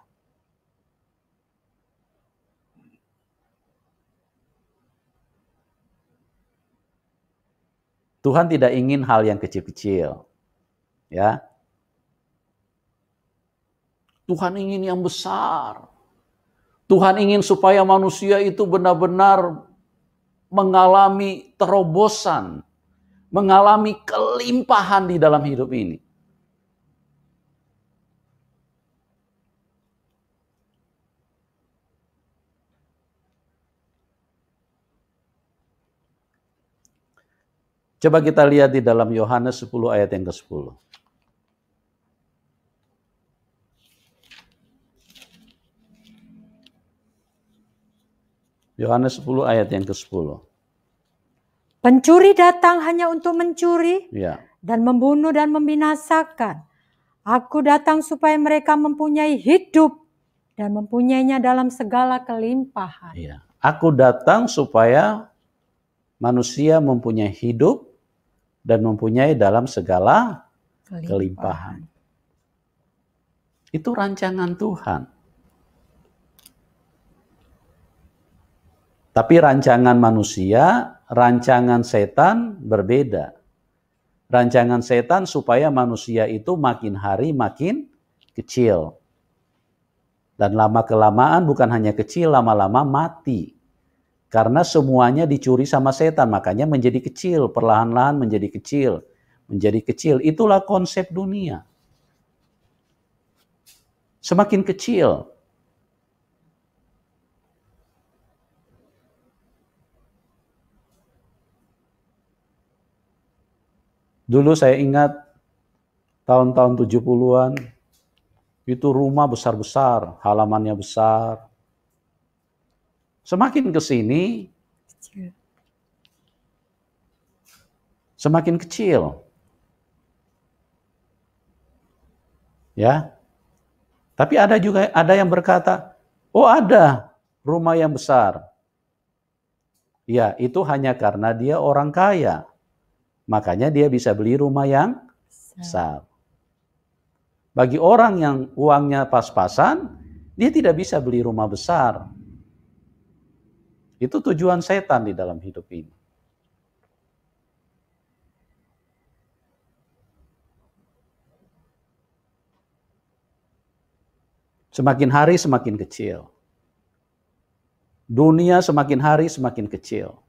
Tuhan tidak ingin hal yang kecil-kecil. Ya. Tuhan ingin yang besar. Tuhan ingin supaya manusia itu benar-benar mengalami terobosan, mengalami kelimpahan di dalam hidup ini. Coba kita lihat di dalam Yohanes 10 ayat yang ke-10. Yohanes 10 ayat yang ke-10. Pencuri datang hanya untuk mencuri Ya. dan membunuh dan membinasakan. Aku datang supaya mereka mempunyai hidup dan mempunyainya dalam segala kelimpahan. Ya. Aku datang supaya manusia mempunyai hidup dan mempunyai dalam segala kelimpahan. Itu rancangan Tuhan. Tapi rancangan manusia, rancangan setan berbeda. Rancangan setan supaya manusia itu makin hari makin kecil. Dan lama-kelamaan bukan hanya kecil, lama-lama mati. Karena semuanya dicuri sama setan, makanya menjadi kecil, perlahan-lahan menjadi kecil. Menjadi kecil, itulah konsep dunia. Semakin kecil. Dulu saya ingat tahun-tahun 70-an, itu rumah besar-besar, halamannya besar. Semakin ke sini, semakin kecil. Ya. Tapi ada yang berkata, "Oh, ada rumah yang besar." Ya, itu hanya karena dia orang kaya. Makanya dia bisa beli rumah yang besar. Bagi orang yang uangnya pas-pasan, dia tidak bisa beli rumah besar. Itu tujuan setan di dalam hidup ini. Semakin hari semakin kecil. Dunia semakin hari semakin kecil.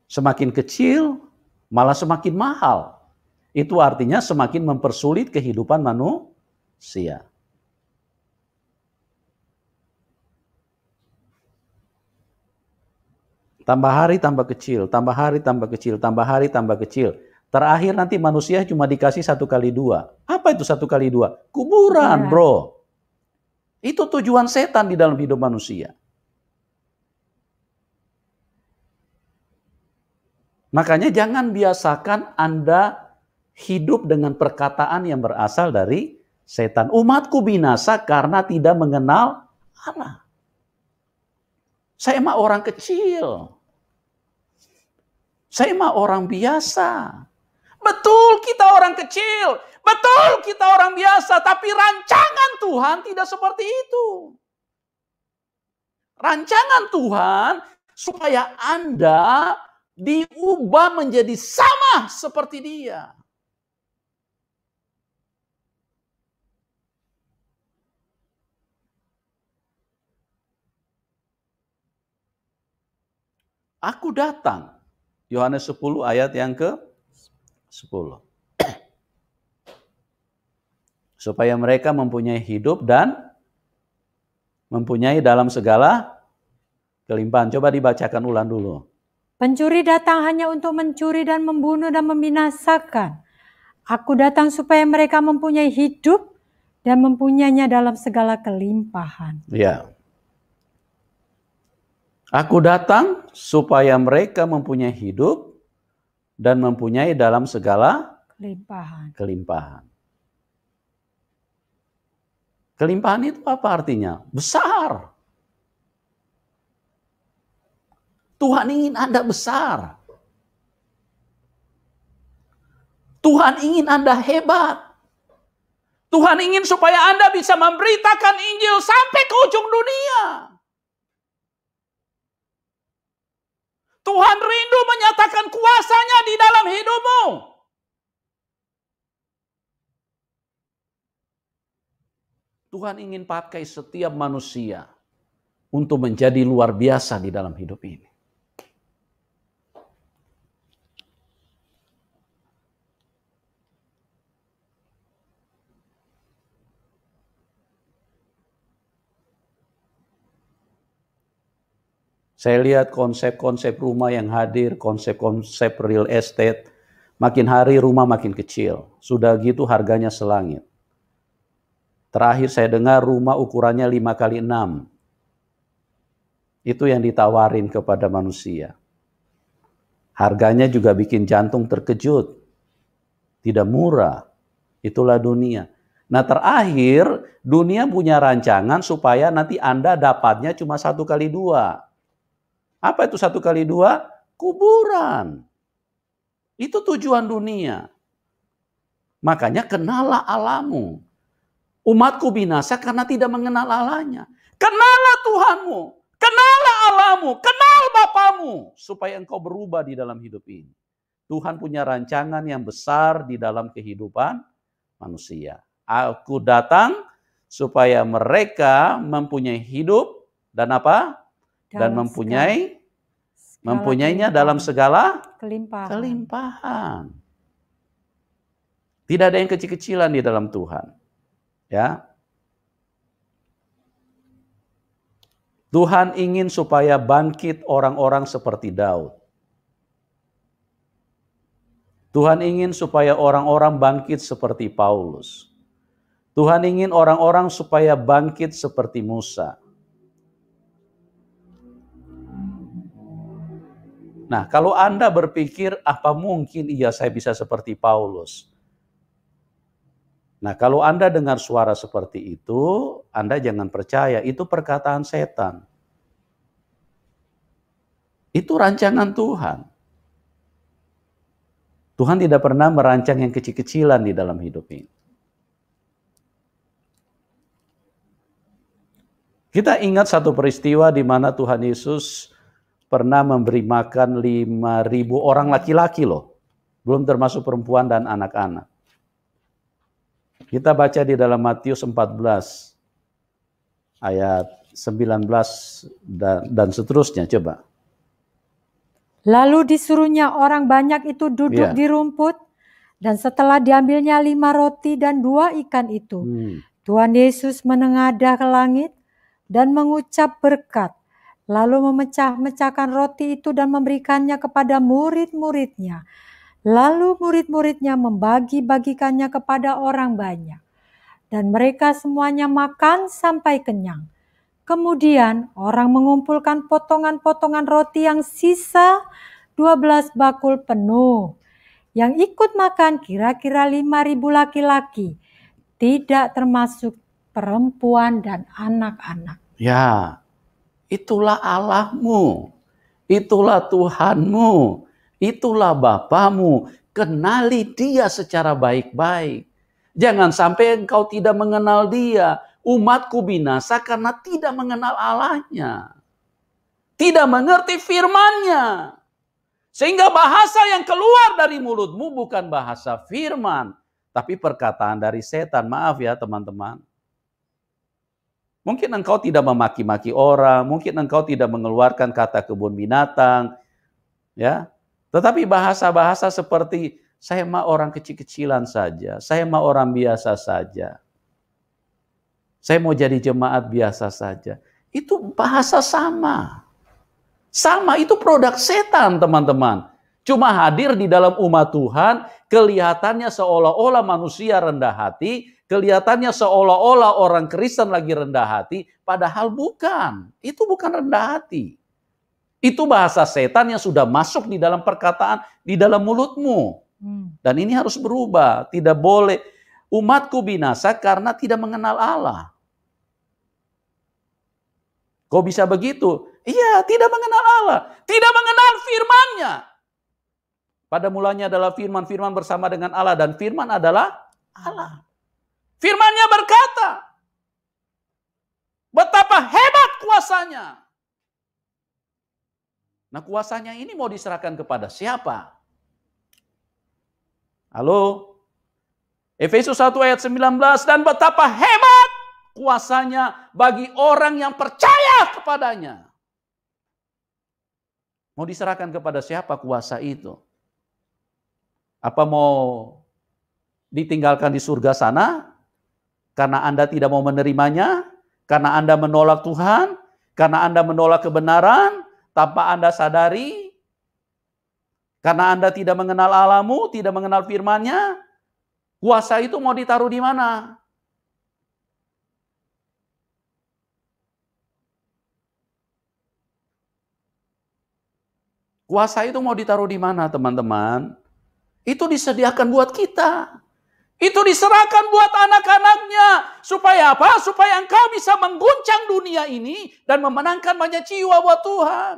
Semakin kecil, malah semakin mahal. Itu artinya semakin mempersulit kehidupan manusia. Tambah hari tambah kecil, tambah hari tambah kecil, tambah hari tambah kecil. Terakhir nanti manusia cuma dikasih 1x2. Apa itu 1x2? Kuburan, bro. Itu tujuan setan di dalam hidup manusia. Makanya jangan biasakan Anda hidup dengan perkataan yang berasal dari setan. Umatku binasa karena tidak mengenal Allah. Saya mah orang kecil. Saya mah orang biasa. Betul kita orang kecil. Betul kita orang biasa. Tapi rancangan Tuhan tidak seperti itu. Rancangan Tuhan supaya Anda diubah menjadi sama seperti Dia. Aku datang. Yohanes 10 ayat yang ke-10. Supaya mereka mempunyai hidup dan mempunyai dalam segala kelimpahan. Coba dibacakan ulang dulu. Pencuri datang hanya untuk mencuri dan membunuh dan membinasakan. Aku datang supaya mereka mempunyai hidup dan mempunyainya dalam segala kelimpahan. Ya. Aku datang supaya mereka mempunyai hidup dan mempunyai dalam segala kelimpahan. Kelimpahan itu apa artinya? Besar. Tuhan ingin Anda besar. Tuhan ingin Anda hebat. Tuhan ingin supaya Anda bisa memberitakan Injil sampai ke ujung dunia. Tuhan rindu menyatakan kuasanya di dalam hidupmu. Tuhan ingin pakai setiap manusia untuk menjadi luar biasa di dalam hidup ini. Saya lihat konsep-konsep rumah yang hadir, konsep-konsep real estate, makin hari rumah makin kecil. Sudah gitu harganya selangit. Terakhir saya dengar rumah ukurannya 5x6. Itu yang ditawarin kepada manusia. Harganya juga bikin jantung terkejut. Tidak murah. Itulah dunia. Nah terakhir, dunia punya rancangan supaya nanti Anda dapatnya cuma 1x2. Apa itu 1x2? Kuburan. Itu tujuan dunia. Makanya kenallah Allahmu. Umatku binasa karena tidak mengenal Allahnya. Kenallah Tuhanmu. Kenallah Allahmu. Kenal Bapamu. Supaya engkau berubah di dalam hidup ini. Tuhan punya rancangan yang besar di dalam kehidupan manusia. Aku datang supaya mereka mempunyai hidup dan apa? Dan mempunyainya dalam segala kelimpahan. Tidak ada yang kecil-kecilan di dalam Tuhan. Ya. Tuhan ingin supaya bangkit orang-orang seperti Daud. Tuhan ingin supaya orang-orang bangkit seperti Paulus. Tuhan ingin orang-orang supaya bangkit seperti Musa. Nah, kalau Anda berpikir, apa mungkin saya bisa seperti Paulus? Nah, kalau Anda dengar suara seperti itu, Anda jangan percaya, itu perkataan setan. Itu rancangan Tuhan. Tuhan tidak pernah merancang yang kecil-kecilan di dalam hidup ini. Kita ingat satu peristiwa di mana Tuhan Yesus pernah memberi makan 5.000 orang laki-laki loh. Belum termasuk perempuan dan anak-anak. Kita baca di dalam Matius 14 ayat 19 dan seterusnya, coba. Lalu disuruhnya orang banyak itu duduk di rumput, dan setelah diambilnya 5 roti dan 2 ikan itu, Tuhan Yesus menengadah ke langit dan mengucap berkat, lalu memecah-mecahkan roti itu dan memberikannya kepada murid-muridnya. Lalu murid-muridnya membagi-bagikannya kepada orang banyak. Dan mereka semuanya makan sampai kenyang. Kemudian orang mengumpulkan potongan-potongan roti yang sisa 12 bakul penuh. Yang ikut makan kira-kira 5.000 laki-laki. Tidak termasuk perempuan dan anak-anak. Ya, itulah Allahmu. Itulah Tuhanmu. Itulah Bapamu. Kenali Dia secara baik-baik. Jangan sampai engkau tidak mengenal Dia. Umatku binasa karena tidak mengenal Allahnya. Tidak mengerti firman-Nya. Sehingga bahasa yang keluar dari mulutmu bukan bahasa firman. Tapi perkataan dari setan. Maaf ya teman-teman. Mungkin engkau tidak memaki-maki orang. Mungkin engkau tidak mengeluarkan kata kebun binatang. Ya. Tetapi bahasa-bahasa seperti, saya mah orang kecil-kecilan saja. Saya mah orang biasa saja. Saya mau jadi jemaat biasa saja. Itu bahasa sama. Sama, itu produk setan teman-teman. Cuma hadir di dalam umat Tuhan, kelihatannya seolah-olah manusia rendah hati, kelihatannya seolah-olah orang Kristen lagi rendah hati, padahal bukan. Itu bukan rendah hati. Itu bahasa setan yang sudah masuk di dalam perkataan, di dalam mulutmu. Dan ini harus berubah. Tidak boleh. Umatku binasa karena tidak mengenal Allah. Kok bisa begitu? Iya, tidak mengenal Allah. Tidak mengenal firman-Nya. Pada mulanya adalah firman, firman bersama dengan Allah. Dan firman adalah Allah. Firman-Nya berkata, betapa hebat kuasanya. Nah, kuasanya ini mau diserahkan kepada siapa? Halo? Efesus 1 ayat 19, dan betapa hebat kuasanya bagi orang yang percaya kepadanya. Mau diserahkan kepada siapa kuasa itu? Apa mau ditinggalkan di surga sana? Karena Anda tidak mau menerimanya? Karena Anda menolak Tuhan? Karena Anda menolak kebenaran? tanpa Anda sadari, karena Anda tidak mengenal Allahmu, tidak mengenal firman-Nya, kuasa itu mau ditaruh di mana? Kuasa itu mau ditaruh di mana, teman-teman? Itu disediakan buat kita. Itu diserahkan buat anak-anaknya. Supaya apa? Supaya engkau bisa mengguncang dunia ini dan memenangkan banyak jiwa buat Tuhan.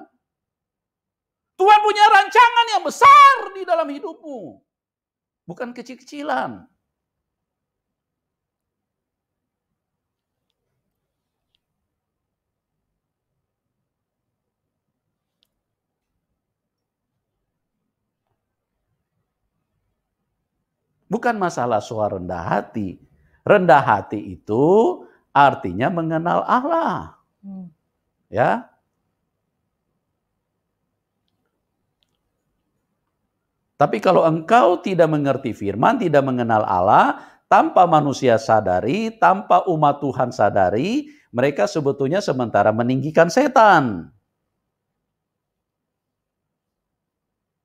Tuhan punya rancangan yang besar di dalam hidupmu. Bukan kecil-kecilan. Bukan masalah soal rendah hati. Rendah hati itu artinya mengenal Allah. Ya. Tapi kalau engkau tidak mengerti firman, tidak mengenal Allah, tanpa manusia sadari, tanpa umat Tuhan sadari, mereka sebetulnya sementara meninggikan setan.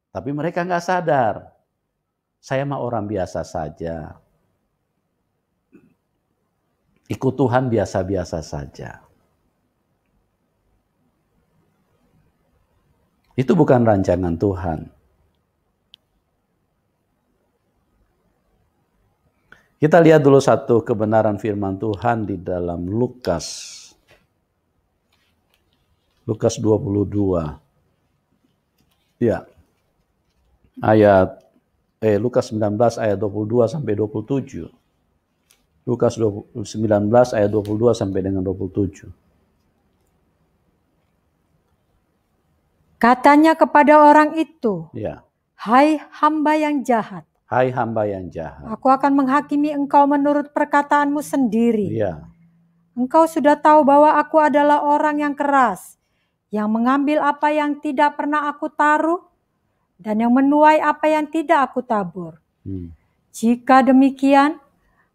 Tapi mereka nggak sadar. Saya mah orang biasa saja. Ikut Tuhan biasa-biasa saja. Itu bukan rancangan Tuhan. Kita lihat dulu satu kebenaran firman Tuhan di dalam Lukas. Lukas 22. Ya. Lukas 19 ayat 22 sampai 27. Lukas 19 ayat 22 sampai dengan 27. Katanya kepada orang itu, Ya. hai hamba yang jahat, Hai hamba yang jahat. aku akan menghakimi engkau menurut perkataanmu sendiri. Ya. Engkau sudah tahu bahwa aku adalah orang yang keras, yang mengambil apa yang tidak pernah aku taruh, dan yang menuai apa yang tidak aku tabur. Jika demikian,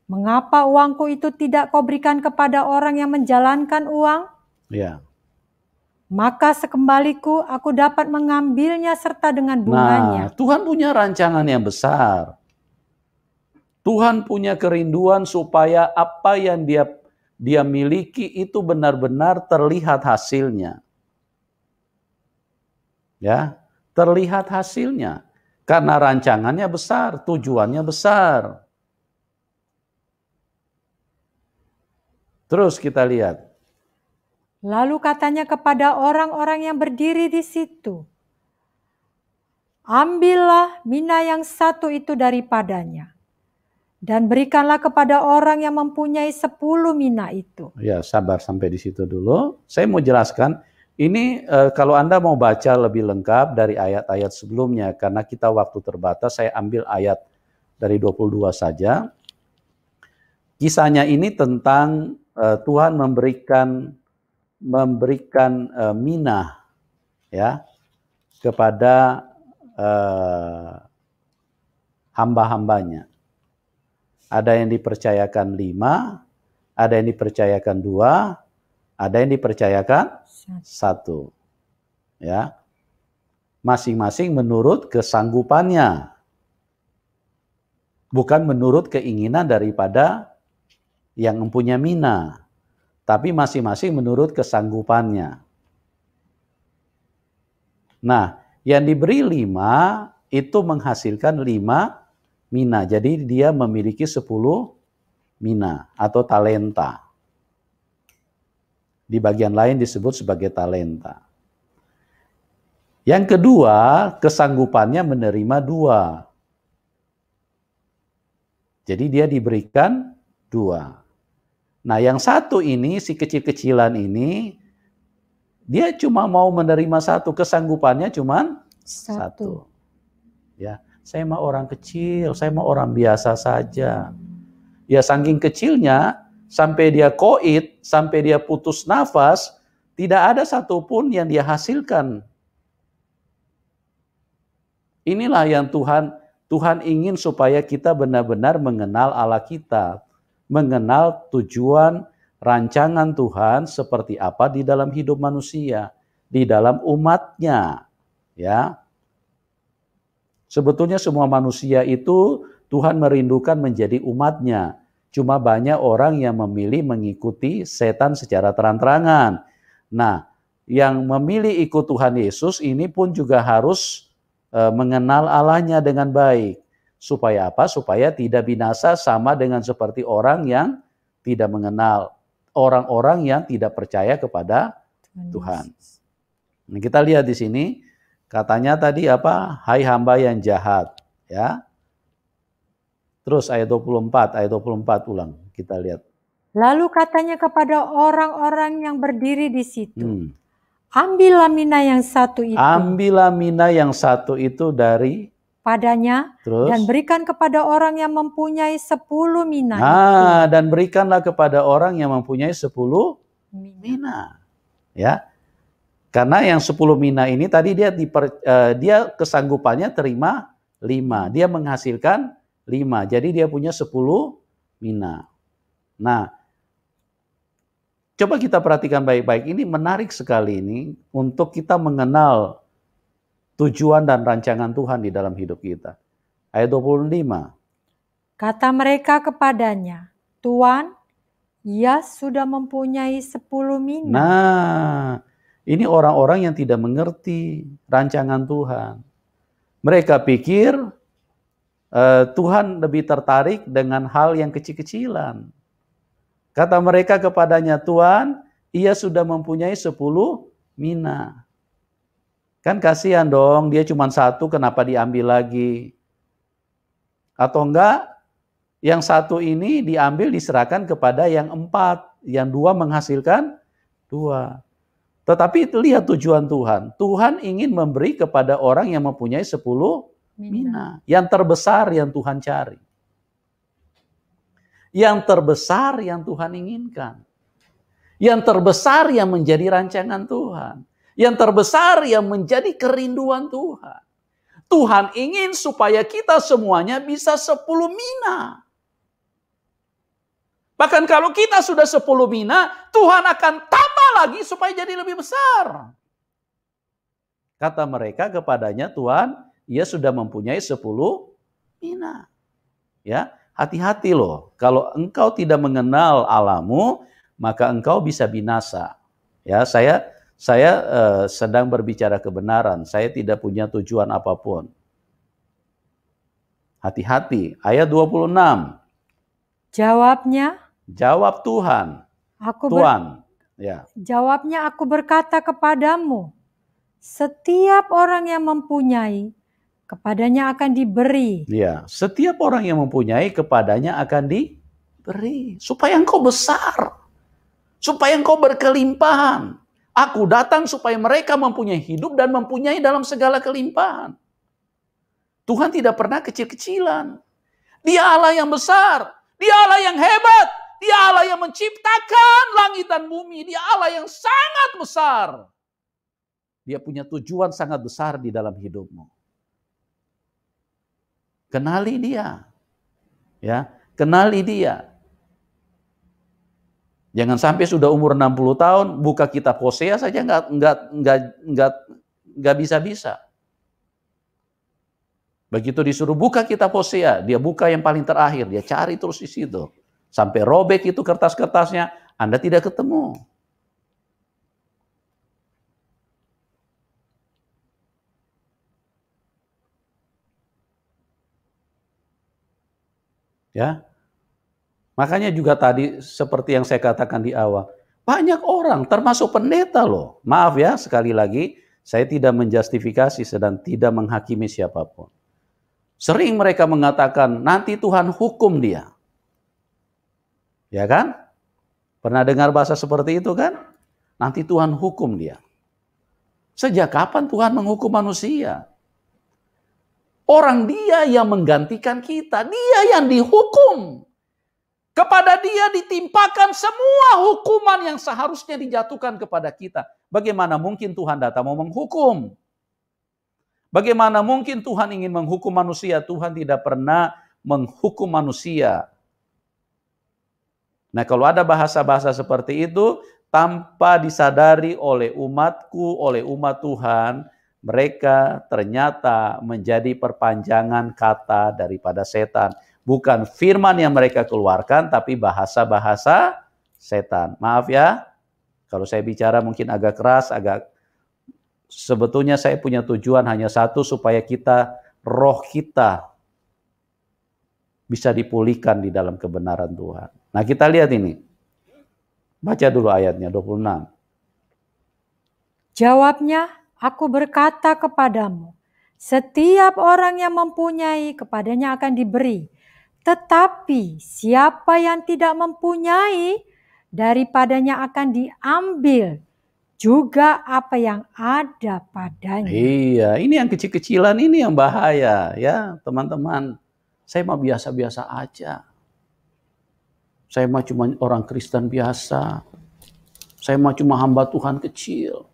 mengapa uangku itu tidak kau berikan kepada orang yang menjalankan uang? Ya. Maka sekembaliku aku dapat mengambilnya serta dengan bunganya. Nah, Tuhan punya rancangan yang besar. Tuhan punya kerinduan supaya apa yang dia miliki itu benar-benar terlihat hasilnya. Ya, terlihat hasilnya. Karena rancangannya besar, tujuannya besar. Terus kita lihat. Lalu katanya kepada orang-orang yang berdiri di situ, ambillah mina yang satu itu daripadanya, dan berikanlah kepada orang yang mempunyai 10 mina itu. Ya, sabar sampai di situ dulu. Saya mau jelaskan, ini kalau Anda mau baca lebih lengkap dari ayat-ayat sebelumnya, karena kita waktu terbatas, saya ambil ayat dari 22 saja. Kisahnya ini tentang Tuhan memberikan minah ya kepada hamba-hambanya. Ada yang dipercayakan 5, ada yang dipercayakan 2, ada yang dipercayakan 1. Ya. Masing-masing menurut kesanggupannya. Bukan menurut keinginan daripada yang mempunyai mina. Tapi masing-masing menurut kesanggupannya. Nah, yang diberi 5 itu menghasilkan 5 mina. Jadi dia memiliki 10 mina atau talenta. Di bagian lain disebut sebagai talenta. Yang kedua, kesanggupannya menerima 2. Jadi dia diberikan 2. Nah, yang satu ini, si kecil-kecilan ini, dia cuma mau menerima 1, kesanggupannya cuma 1. Ya, saya mah orang kecil, saya mah orang biasa saja. Ya, saking kecilnya, sampai dia koid, sampai dia putus nafas, tidak ada satupun yang dia hasilkan. Inilah yang Tuhan ingin supaya kita benar-benar mengenal Allah kita. Mengenal tujuan rancangan Tuhan seperti apa di dalam hidup manusia. di dalam umatnya. Ya, sebetulnya semua manusia itu Tuhan merindukan menjadi umatnya. Cuma banyak orang yang memilih mengikuti setan secara terang-terangan. Nah, yang memilih ikut Tuhan Yesus ini pun juga harus mengenal Allahnya dengan baik. Supaya apa? Supaya tidak binasa sama dengan seperti orang yang tidak mengenal. Orang-orang yang tidak percaya kepada Tuhan. Nah, kita lihat di sini, katanya tadi apa? Hai hamba yang jahat. Ya. Terus ayat 24 ulang. Kita lihat. Lalu katanya kepada orang-orang yang berdiri di situ, ambillah mina yang satu itu. Ambillah mina yang satu itu dari padanya, terus, dan berikan kepada orang yang mempunyai 10 mina itu. Dan berikanlah kepada orang yang mempunyai 10 mina. Ya. Karena yang 10 mina ini tadi dia kesanggupannya terima 5. Dia menghasilkan 5. Jadi dia punya 10 mina. Nah, coba kita perhatikan baik-baik. Ini menarik sekali ini untuk kita mengenal tujuan dan rancangan Tuhan di dalam hidup kita. Ayat 25. Kata mereka kepadanya, Tuan, ia sudah mempunyai 10 mina. Nah, ini orang-orang yang tidak mengerti rancangan Tuhan. Mereka pikir Tuhan lebih tertarik dengan hal yang kecil-kecilan. Kata mereka kepadanya, Tuan, ia sudah mempunyai 10 mina. Kan kasihan dong, dia cuma 1, kenapa diambil lagi? Atau enggak, yang 1 ini diambil diserahkan kepada yang 4, yang 2 menghasilkan 2. Tetapi lihat tujuan Tuhan. Tuhan ingin memberi kepada orang yang mempunyai 10 mina. Yang terbesar yang Tuhan cari. Yang terbesar yang Tuhan inginkan. Yang terbesar yang menjadi rancangan Tuhan. Yang terbesar yang menjadi kerinduan Tuhan. Tuhan ingin supaya kita semuanya bisa 10 mina. Bahkan kalau kita sudah 10 mina, Tuhan akan tambah lagi supaya jadi lebih besar. Kata mereka kepadanya, Tuan, ia sudah mempunyai 10 mina. Ya, hati-hati loh. Kalau engkau tidak mengenal Allahmu, maka engkau bisa binasa. Ya, saya sedang berbicara kebenaran. Saya tidak punya tujuan apapun. Hati-hati. Ayat 26. Jawab Tuhan. Tuhan. Ya. Jawabnya, aku berkata kepadamu, setiap orang yang mempunyai, kepadanya akan diberi. Ya, setiap orang yang mempunyai, kepadanya akan diberi. Supaya engkau besar. Supaya engkau berkelimpahan. Aku datang supaya mereka mempunyai hidup dan mempunyai dalam segala kelimpahan. Tuhan tidak pernah kecil-kecilan. Dia Allah yang besar. Dia Allah yang hebat. Dia Allah yang menciptakan langit dan bumi. Dia Allah yang sangat besar. Dia punya tujuan sangat besar di dalam hidupmu. Kenali dia. Ya, kenali dia. Jangan sampai sudah umur 60 tahun buka kitab Hosea saja nggak bisa-bisa. Begitu disuruh buka kitab Hosea, dia buka yang paling terakhir, dia cari terus di situ. Sampai robek itu kertas-kertasnya, Anda tidak ketemu. Ya. Makanya juga tadi seperti yang saya katakan di awal, banyak orang termasuk pendeta loh. Maaf ya, sekali lagi saya tidak menjustifikasi dan tidak menghakimi siapapun. Sering mereka mengatakan nanti Tuhan hukum dia. Ya kan? Pernah dengar bahasa seperti itu kan? Nanti Tuhan hukum dia. Sejak kapan Tuhan menghukum manusia? Orang dia yang menggantikan kita, dia yang dihukum. Kepada dia ditimpakan semua hukuman yang seharusnya dijatuhkan kepada kita. Bagaimana mungkin Tuhan datang mau menghukum? Bagaimana mungkin Tuhan ingin menghukum manusia? Tuhan tidak pernah menghukum manusia. Nah, kalau ada bahasa-bahasa seperti itu, tanpa disadari oleh umatku, oleh umat Tuhan, mereka ternyata menjadi perpanjangan kata daripada setan. Bukan firman yang mereka keluarkan, tapi bahasa-bahasa setan. Maaf ya, kalau saya bicara mungkin agak keras, sebetulnya saya punya tujuan hanya satu, supaya roh kita bisa dipulihkan di dalam kebenaran Tuhan. Nah, kita lihat ini. Baca dulu ayatnya 26. Jawabnya, aku berkata kepadamu, setiap orang yang mempunyai kepadanya akan diberi. Tetapi siapa yang tidak mempunyai, daripadanya akan diambil juga apa yang ada padanya. Iya, ini yang kecil-kecilan ini yang bahaya ya, teman-teman. Saya mah biasa-biasa aja. Saya mah cuma orang Kristen biasa. Saya mah cuma hamba Tuhan kecil.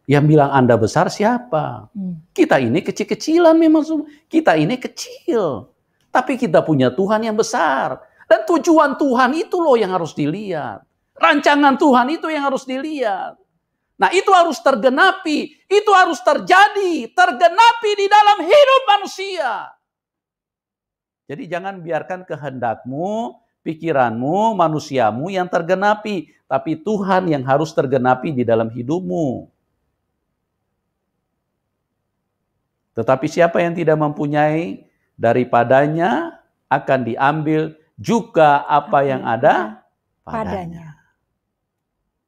Yang bilang Anda besar siapa? Kita ini kecil-kecilan memang. Kita ini kecil. Tapi kita punya Tuhan yang besar. Dan tujuan Tuhan itu loh yang harus dilihat. Rancangan Tuhan itu yang harus dilihat. Nah, itu harus tergenapi. Itu harus terjadi. Tergenapi di dalam hidup manusia. Jadi jangan biarkan kehendakmu, pikiranmu, manusiamu yang tergenapi. Tapi Tuhan yang harus tergenapi di dalam hidupmu. Tetapi siapa yang tidak mempunyai, daripadanya akan diambil juga apa yang ada padanya.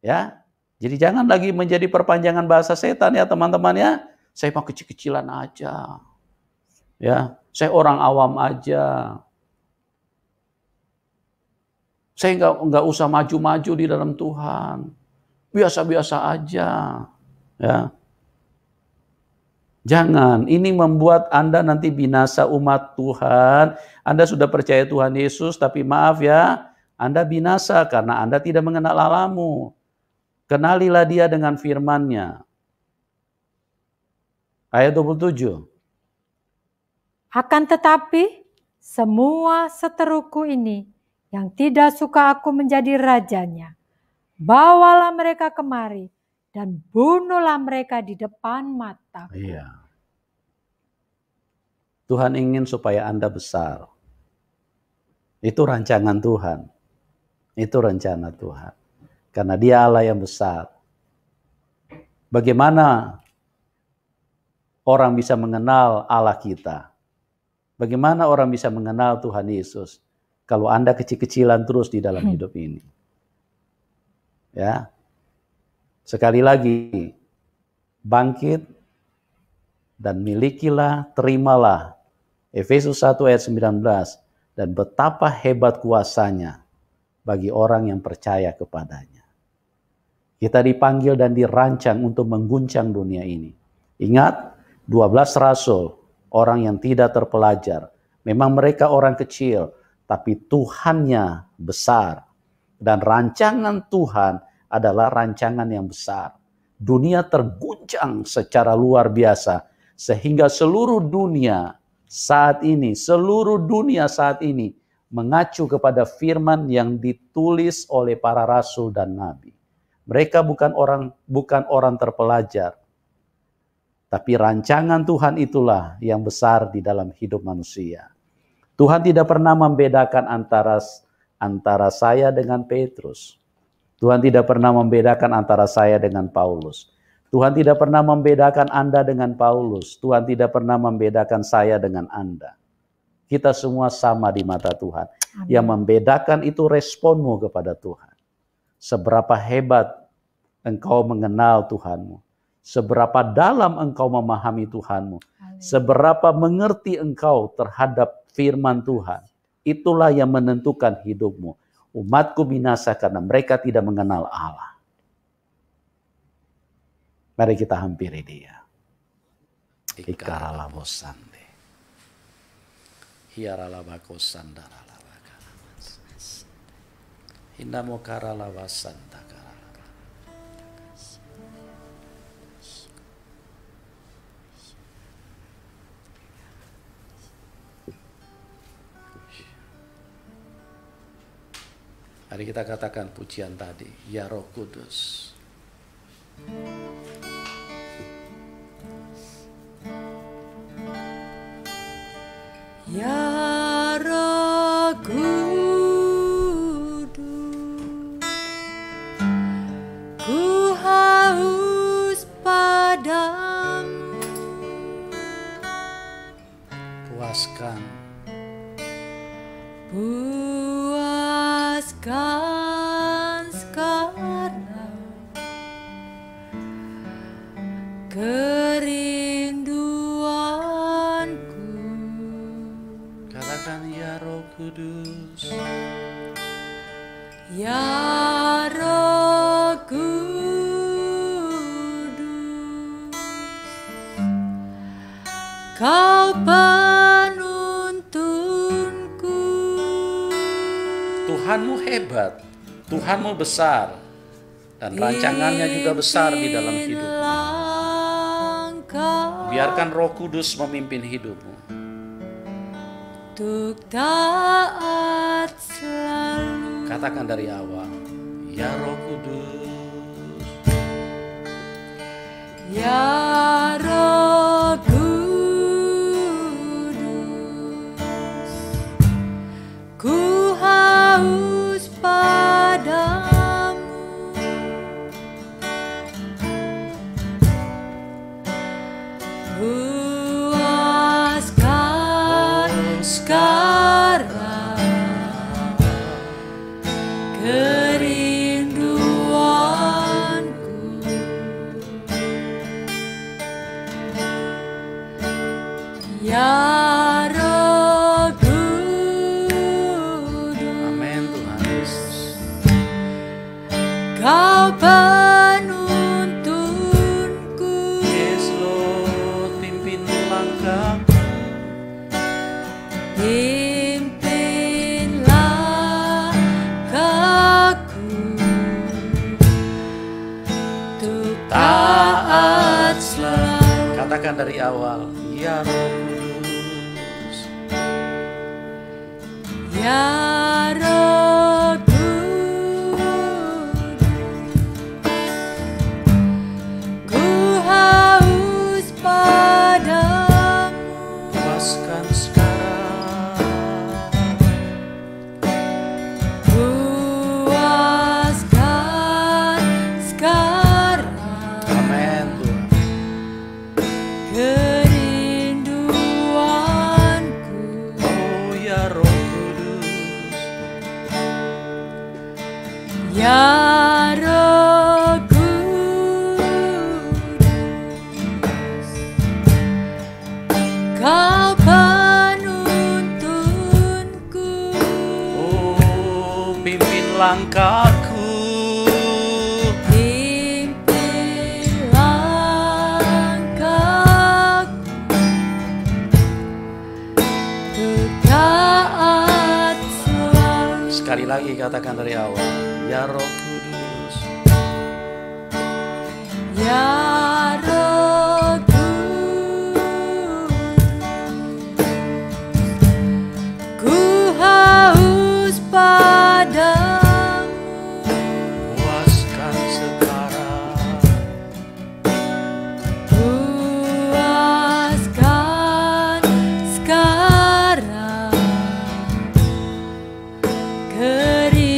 Ya, jadi jangan lagi menjadi perpanjangan bahasa setan ya teman-teman ya. Saya mah kecil-kecilan aja. Ya, saya orang awam aja. Saya nggak usah maju-maju di dalam Tuhan. Biasa-biasa aja. Ya. Jangan, ini membuat Anda nanti binasa umat Tuhan. Anda sudah percaya Tuhan Yesus, tapi maaf ya, Anda binasa karena Anda tidak mengenal Allahmu. Kenalilah Dia dengan firman-Nya. Ayat 27. Akan tetapi, semua seteruku ini yang tidak suka aku menjadi rajanya, bawalah mereka kemari dan bunuhlah mereka di depan mataku. Iya. Tuhan ingin supaya Anda besar. Itu rancangan Tuhan. Itu rencana Tuhan. Karena Dia Allah yang besar. Bagaimana orang bisa mengenal Allah kita? Bagaimana orang bisa mengenal Tuhan Yesus kalau Anda kecil-kecilan terus di dalam hidup ini? Ya. Sekali lagi, bangkit dan milikilah, terimalah Efesus 1 ayat 19, dan betapa hebat kuasanya bagi orang yang percaya kepadanya. Kita dipanggil dan dirancang untuk mengguncang dunia ini. Ingat, 12 rasul, orang yang tidak terpelajar. Memang mereka orang kecil, tapi Tuhannya besar. Dan rancangan Tuhan adalah rancangan yang besar. Dunia terguncang secara luar biasa. Sehingga seluruh dunia saat ini mengacu kepada firman yang ditulis oleh para rasul dan nabi. Mereka bukan orang terpelajar. Tapi rancangan Tuhan itulah yang besar di dalam hidup manusia. Tuhan tidak pernah membedakan antara saya dengan Petrus. Tuhan tidak pernah membedakan antara saya dengan Paulus. Tuhan tidak pernah membedakan Anda dengan Paulus. Tuhan tidak pernah membedakan saya dengan Anda. Kita semua sama di mata Tuhan. Amin. Yang membedakan itu responmu kepada Tuhan. Seberapa hebat engkau mengenal Tuhanmu. Seberapa dalam engkau memahami Tuhanmu. Amin. Seberapa mengerti engkau terhadap firman Tuhan. Itulah yang menentukan hidupmu. Umatku binasa karena mereka tidak mengenal Allah. Mari kita hampiri Dia. Ikaralabosande. Hiaralabakosandalabaka. Hindamokaralabasanda. Mari kita katakan pujian tadi, ya Roh Kudus. Ya Roh Kudus, ku haus padamu. Puaskan sekarang kerinduanku. Katakan ya Roh Kudus. Ya Roh Kudus, Kau penuntunku. Tuhanmu hebat, Tuhanmu besar, dan rancangannya juga besar di dalam hidupmu. Biarkan Roh Kudus memimpin hidupmu. Untuk taat selalu. Katakan dari awal, ya Roh Kudus. Ya Roh Kudus, ku haus padamu. Puaskan sekarang kerinduanku. Ya Roh Kudus, Amin Tuhan Yesus. Kau penuntunku. Yes Lord, pimpin langkah. Pimpinlah aku untuk taat selalu. Katakan dari awal, ya Roh Kudus. Ya Roh Kudus, ku haus padamu. Puaskan sekarang. Puaskan sekarang Amin Tuhan. kerinduanku. Oh ya Roh Kudus. Ya Roh Kudus, Kau penuntunku. Oh, pimpin langkahku. Pimpin langkahku untuk taat selalu. Sekali lagi katakan dari awal, ya Roh Kudus. Ya Roh Kudus, ku haus padamu. Puaskan sekarang. Puaskan sekarang kerinduanku.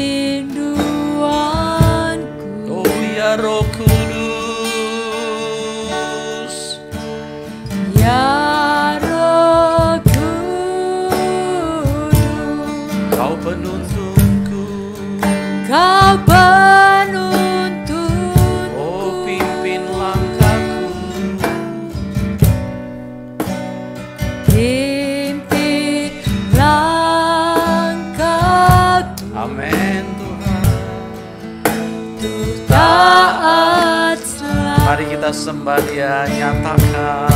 Oh ya Roh Kudus. Ya Roh Kudus, Kau penuntunku. Kau penuntunku. Oh, pimpin langkahku. Pimpin langkahku Amin Tuhan. untuk taat selalu. Mari kita sembah Dia, nyatakan.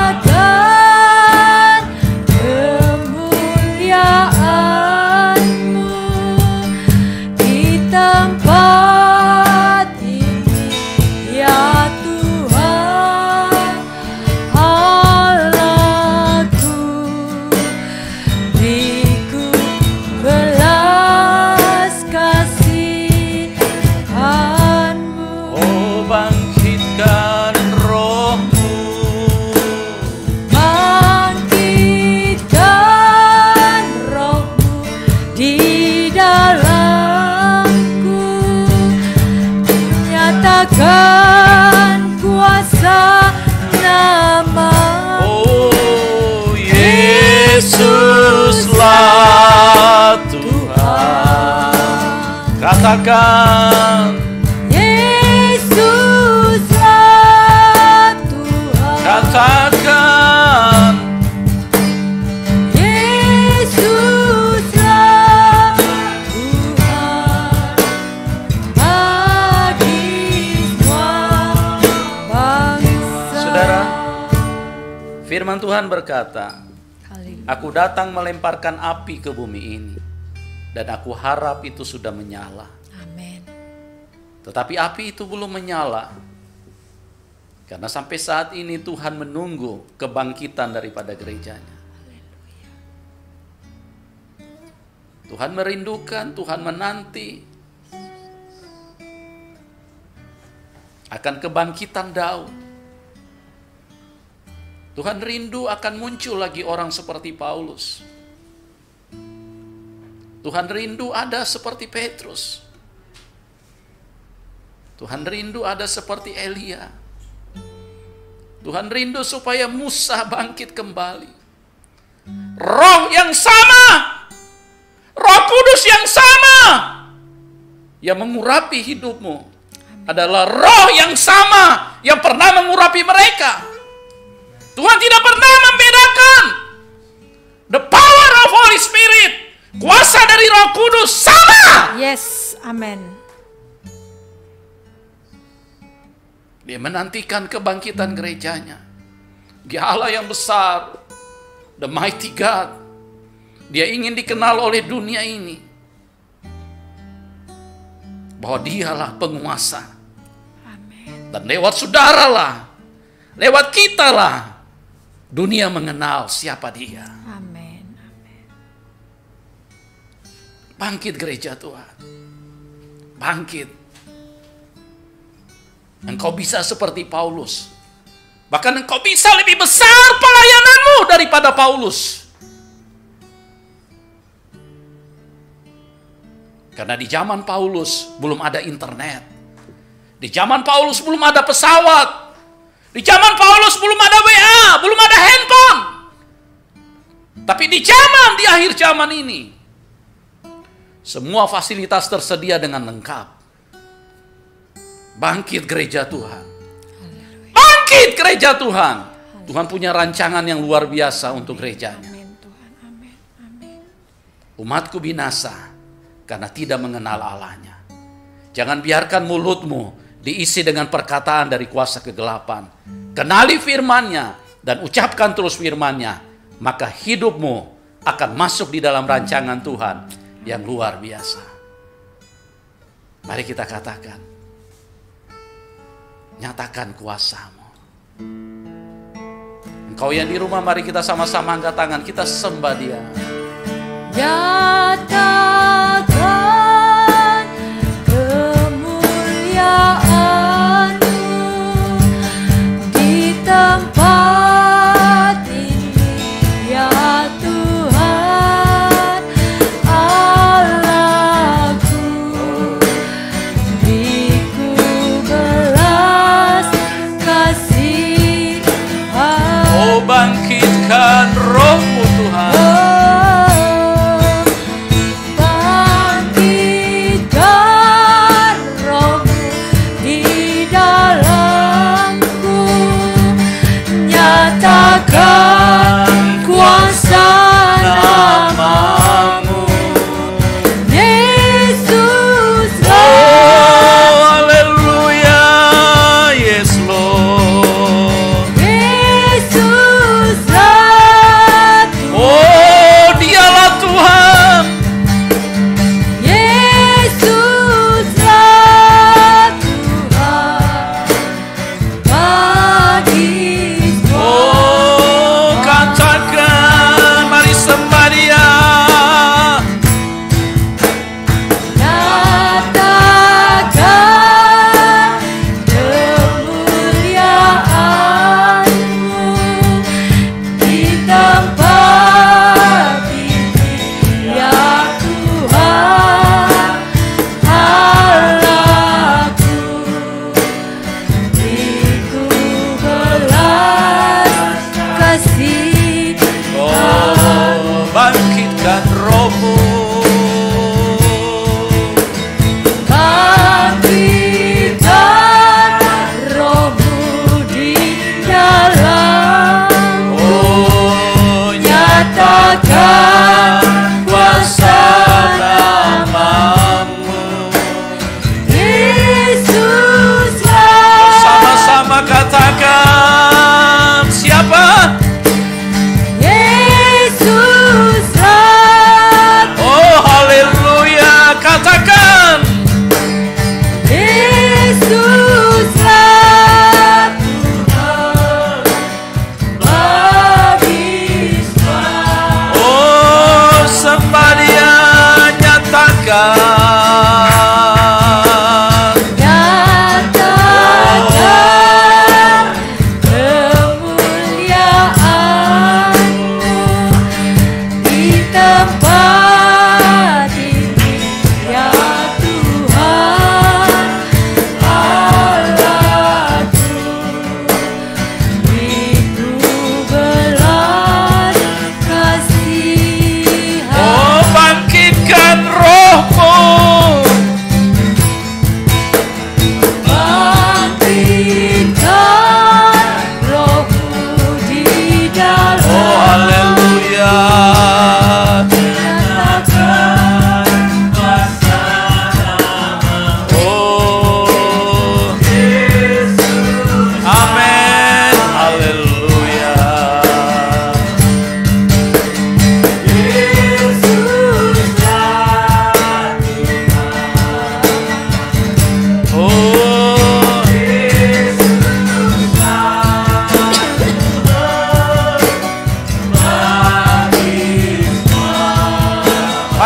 Nyatakan kemuliaan-Mu di tempat ini, ya Tuhan Allahku. dalamku, nyatakan kuasa nama. Oh, Yesuslah Tuhan. Katakan, Yesuslah Tuhan. katakan, Yesuslah Tuhan bagi semua bangsa. Saudara, firman Tuhan berkata, Haleluya. aku datang melemparkan api ke bumi ini, dan aku harap itu sudah menyala. Amin. Tetapi api itu belum menyala. Karena sampai saat ini Tuhan menunggu kebangkitan daripada gerejanya. Tuhan merindukan, Tuhan menanti akan kebangkitan Daud. Tuhan rindu akan muncul lagi orang seperti Paulus. Tuhan rindu ada seperti Petrus. Tuhan rindu ada seperti Elia. Tuhan rindu supaya Musa bangkit kembali. Roh yang sama, Roh Kudus yang sama yang mengurapi hidupmu adalah roh yang sama yang pernah mengurapi mereka. Tuhan tidak pernah membedakan. The power of Holy Spirit, kuasa dari Roh Kudus sama. Yes, amin. Dia menantikan kebangkitan gerejanya. Dia Allah yang besar, the mighty God. Dia ingin dikenal oleh dunia ini bahwa dialah penguasa. Amin. Dan lewat saudaralah, lewat kitalah dunia mengenal siapa dia. Amin. Amin. Bangkit gereja Tuhan. Bangkit. Engkau bisa seperti Paulus. Bahkan engkau bisa lebih besar pelayananmu daripada Paulus. Karena di zaman Paulus belum ada internet. Di zaman Paulus belum ada pesawat. Di zaman Paulus belum ada WA, belum ada handphone. Tapi di akhir zaman ini, semua fasilitas tersedia dengan lengkap. Bangkit gereja Tuhan. Bangkit gereja Tuhan. Tuhan punya rancangan yang luar biasa untuk gerejanya. Amin Tuhan. Amin. Amin. Umatku binasa karena tidak mengenal Allahnya. Jangan biarkan mulutmu diisi dengan perkataan dari kuasa kegelapan. Kenali firman-Nya dan ucapkan terus firman-Nya, maka hidupmu akan masuk di dalam rancangan Tuhan yang luar biasa. Mari kita katakan, nyatakan kuasa-Mu. Engkau yang di rumah, mari kita sama-sama angkat tangan, kita sembah Dia. Nyatakan kemuliaan-Mu di tempat ini, ya Tuhan Allahku. Beriku belas kasihan. Oh, bangkitkan roh-Mu Tuhan.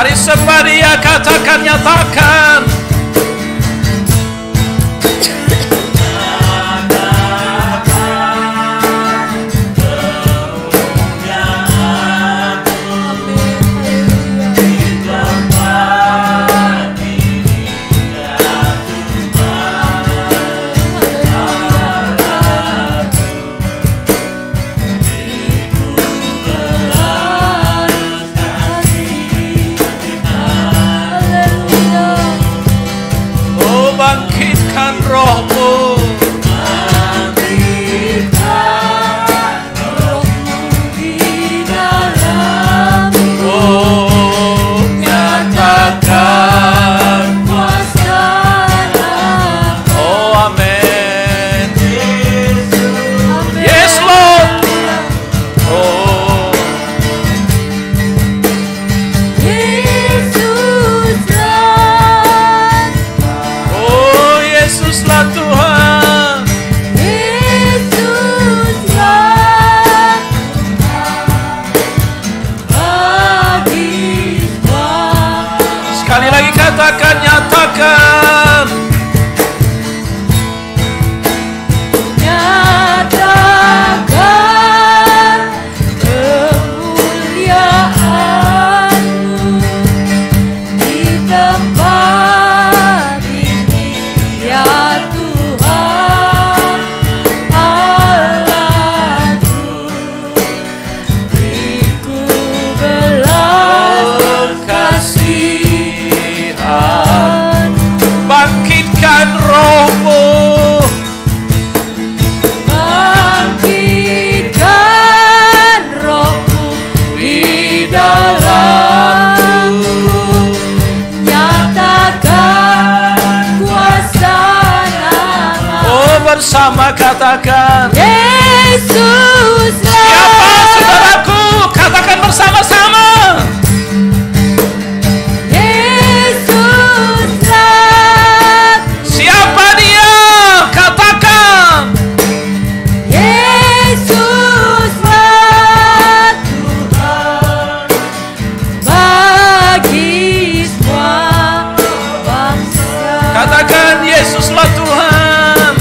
Mari sembah Dia, katakan, nyatakan. Bangkitkan rohmu, di dalamku. oh nyatakan Kuasa oh amin. Amin. Yes Lord. Oh Yesuslah, oh Yesuslah Tuhan. Yesuslah, bagi semua. Sekali lagi katakan, nyatakan. Nyatakan kemuliaan-Mu di tempat ini, ya Tuhan Allahku. Beriku belas Kasihan, bangkitkan rohmu, bangkitkan rohmu di dalamku. Nyatakan kuasa nama oh bersama katakan. Yesuslah. Siapa saudaraku? Katakan bersama-sama. Yesuslah, Siapa Dia? Katakan. Yesuslah Tuhan bagi semua bangsa. Katakan Yesuslah Tuhan.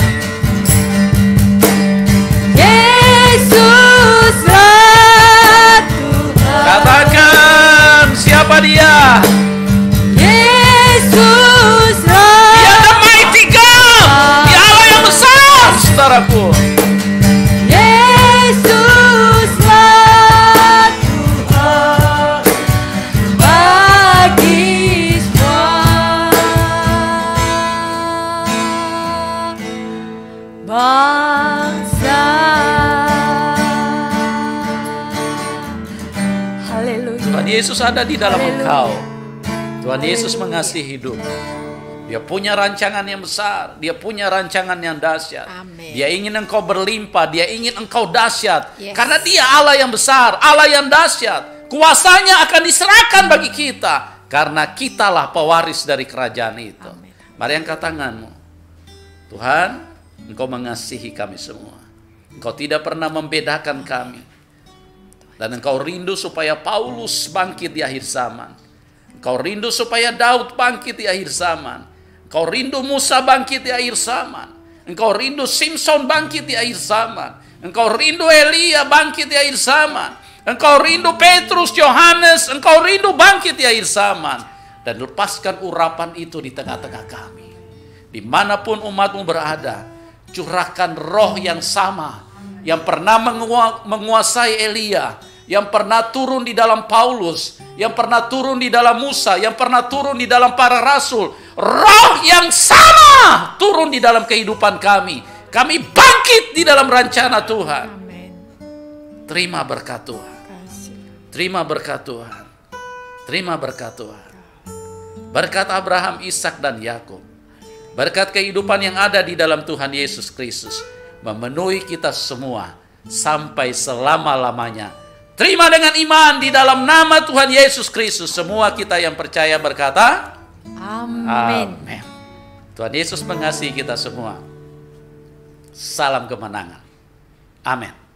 Yesuslah Tuhan. Katakan siapa Dia? Yesuslah. Dia the mighty God. Dia Allah yang besar, saudaraku. Yesuslah Tuhan bagi semua bangsa. Haleluya. Tuhan Yesus ada di dalam Haleluya. engkau. Tuhan Yesus Haleluya. mengasihi hidup. Dia punya rancangan yang besar. Dia punya rancangan yang dahsyat. Amin. Dia ingin engkau berlimpah. Dia ingin engkau dahsyat. Yes. Karena Dia Allah yang besar, Allah yang dahsyat. Kuasanya akan diserahkan bagi kita. Karena kitalah pewaris dari kerajaan itu. Amin. Mari angkat tanganmu. Tuhan, Engkau mengasihi kami semua. Engkau tidak pernah membedakan kami. Dan Engkau rindu supaya Paulus bangkit di akhir zaman. Engkau rindu supaya Daud bangkit di akhir zaman. Engkau rindu Musa bangkit di akhir zaman. Engkau rindu Simpson bangkit di akhir zaman. Engkau rindu Elia bangkit di akhir zaman. Engkau rindu Petrus, Yohanes. Engkau rindu bangkit di akhir zaman. Dan lepaskan urapan itu di tengah-tengah kami. Dimanapun umatmu berada, curahkan roh yang sama. Yang pernah menguasai Elia, yang pernah turun di dalam Paulus, yang pernah turun di dalam Musa, yang pernah turun di dalam para rasul. Roh yang sama turun di dalam kehidupan kami. Kami bangkit di dalam rencana Tuhan. Amin. Terima berkat Tuhan. Terima berkat Tuhan. Terima berkat Tuhan. Berkat Abraham, Ishak dan Yakub. Berkat kehidupan yang ada di dalam Tuhan Yesus Kristus memenuhi kita semua sampai selama-lamanya. Terima dengan iman di dalam nama Tuhan Yesus Kristus. Semua kita yang percaya berkata, Amin. amin. Tuhan Yesus mengasihi kita semua. Salam kemenangan. Amin.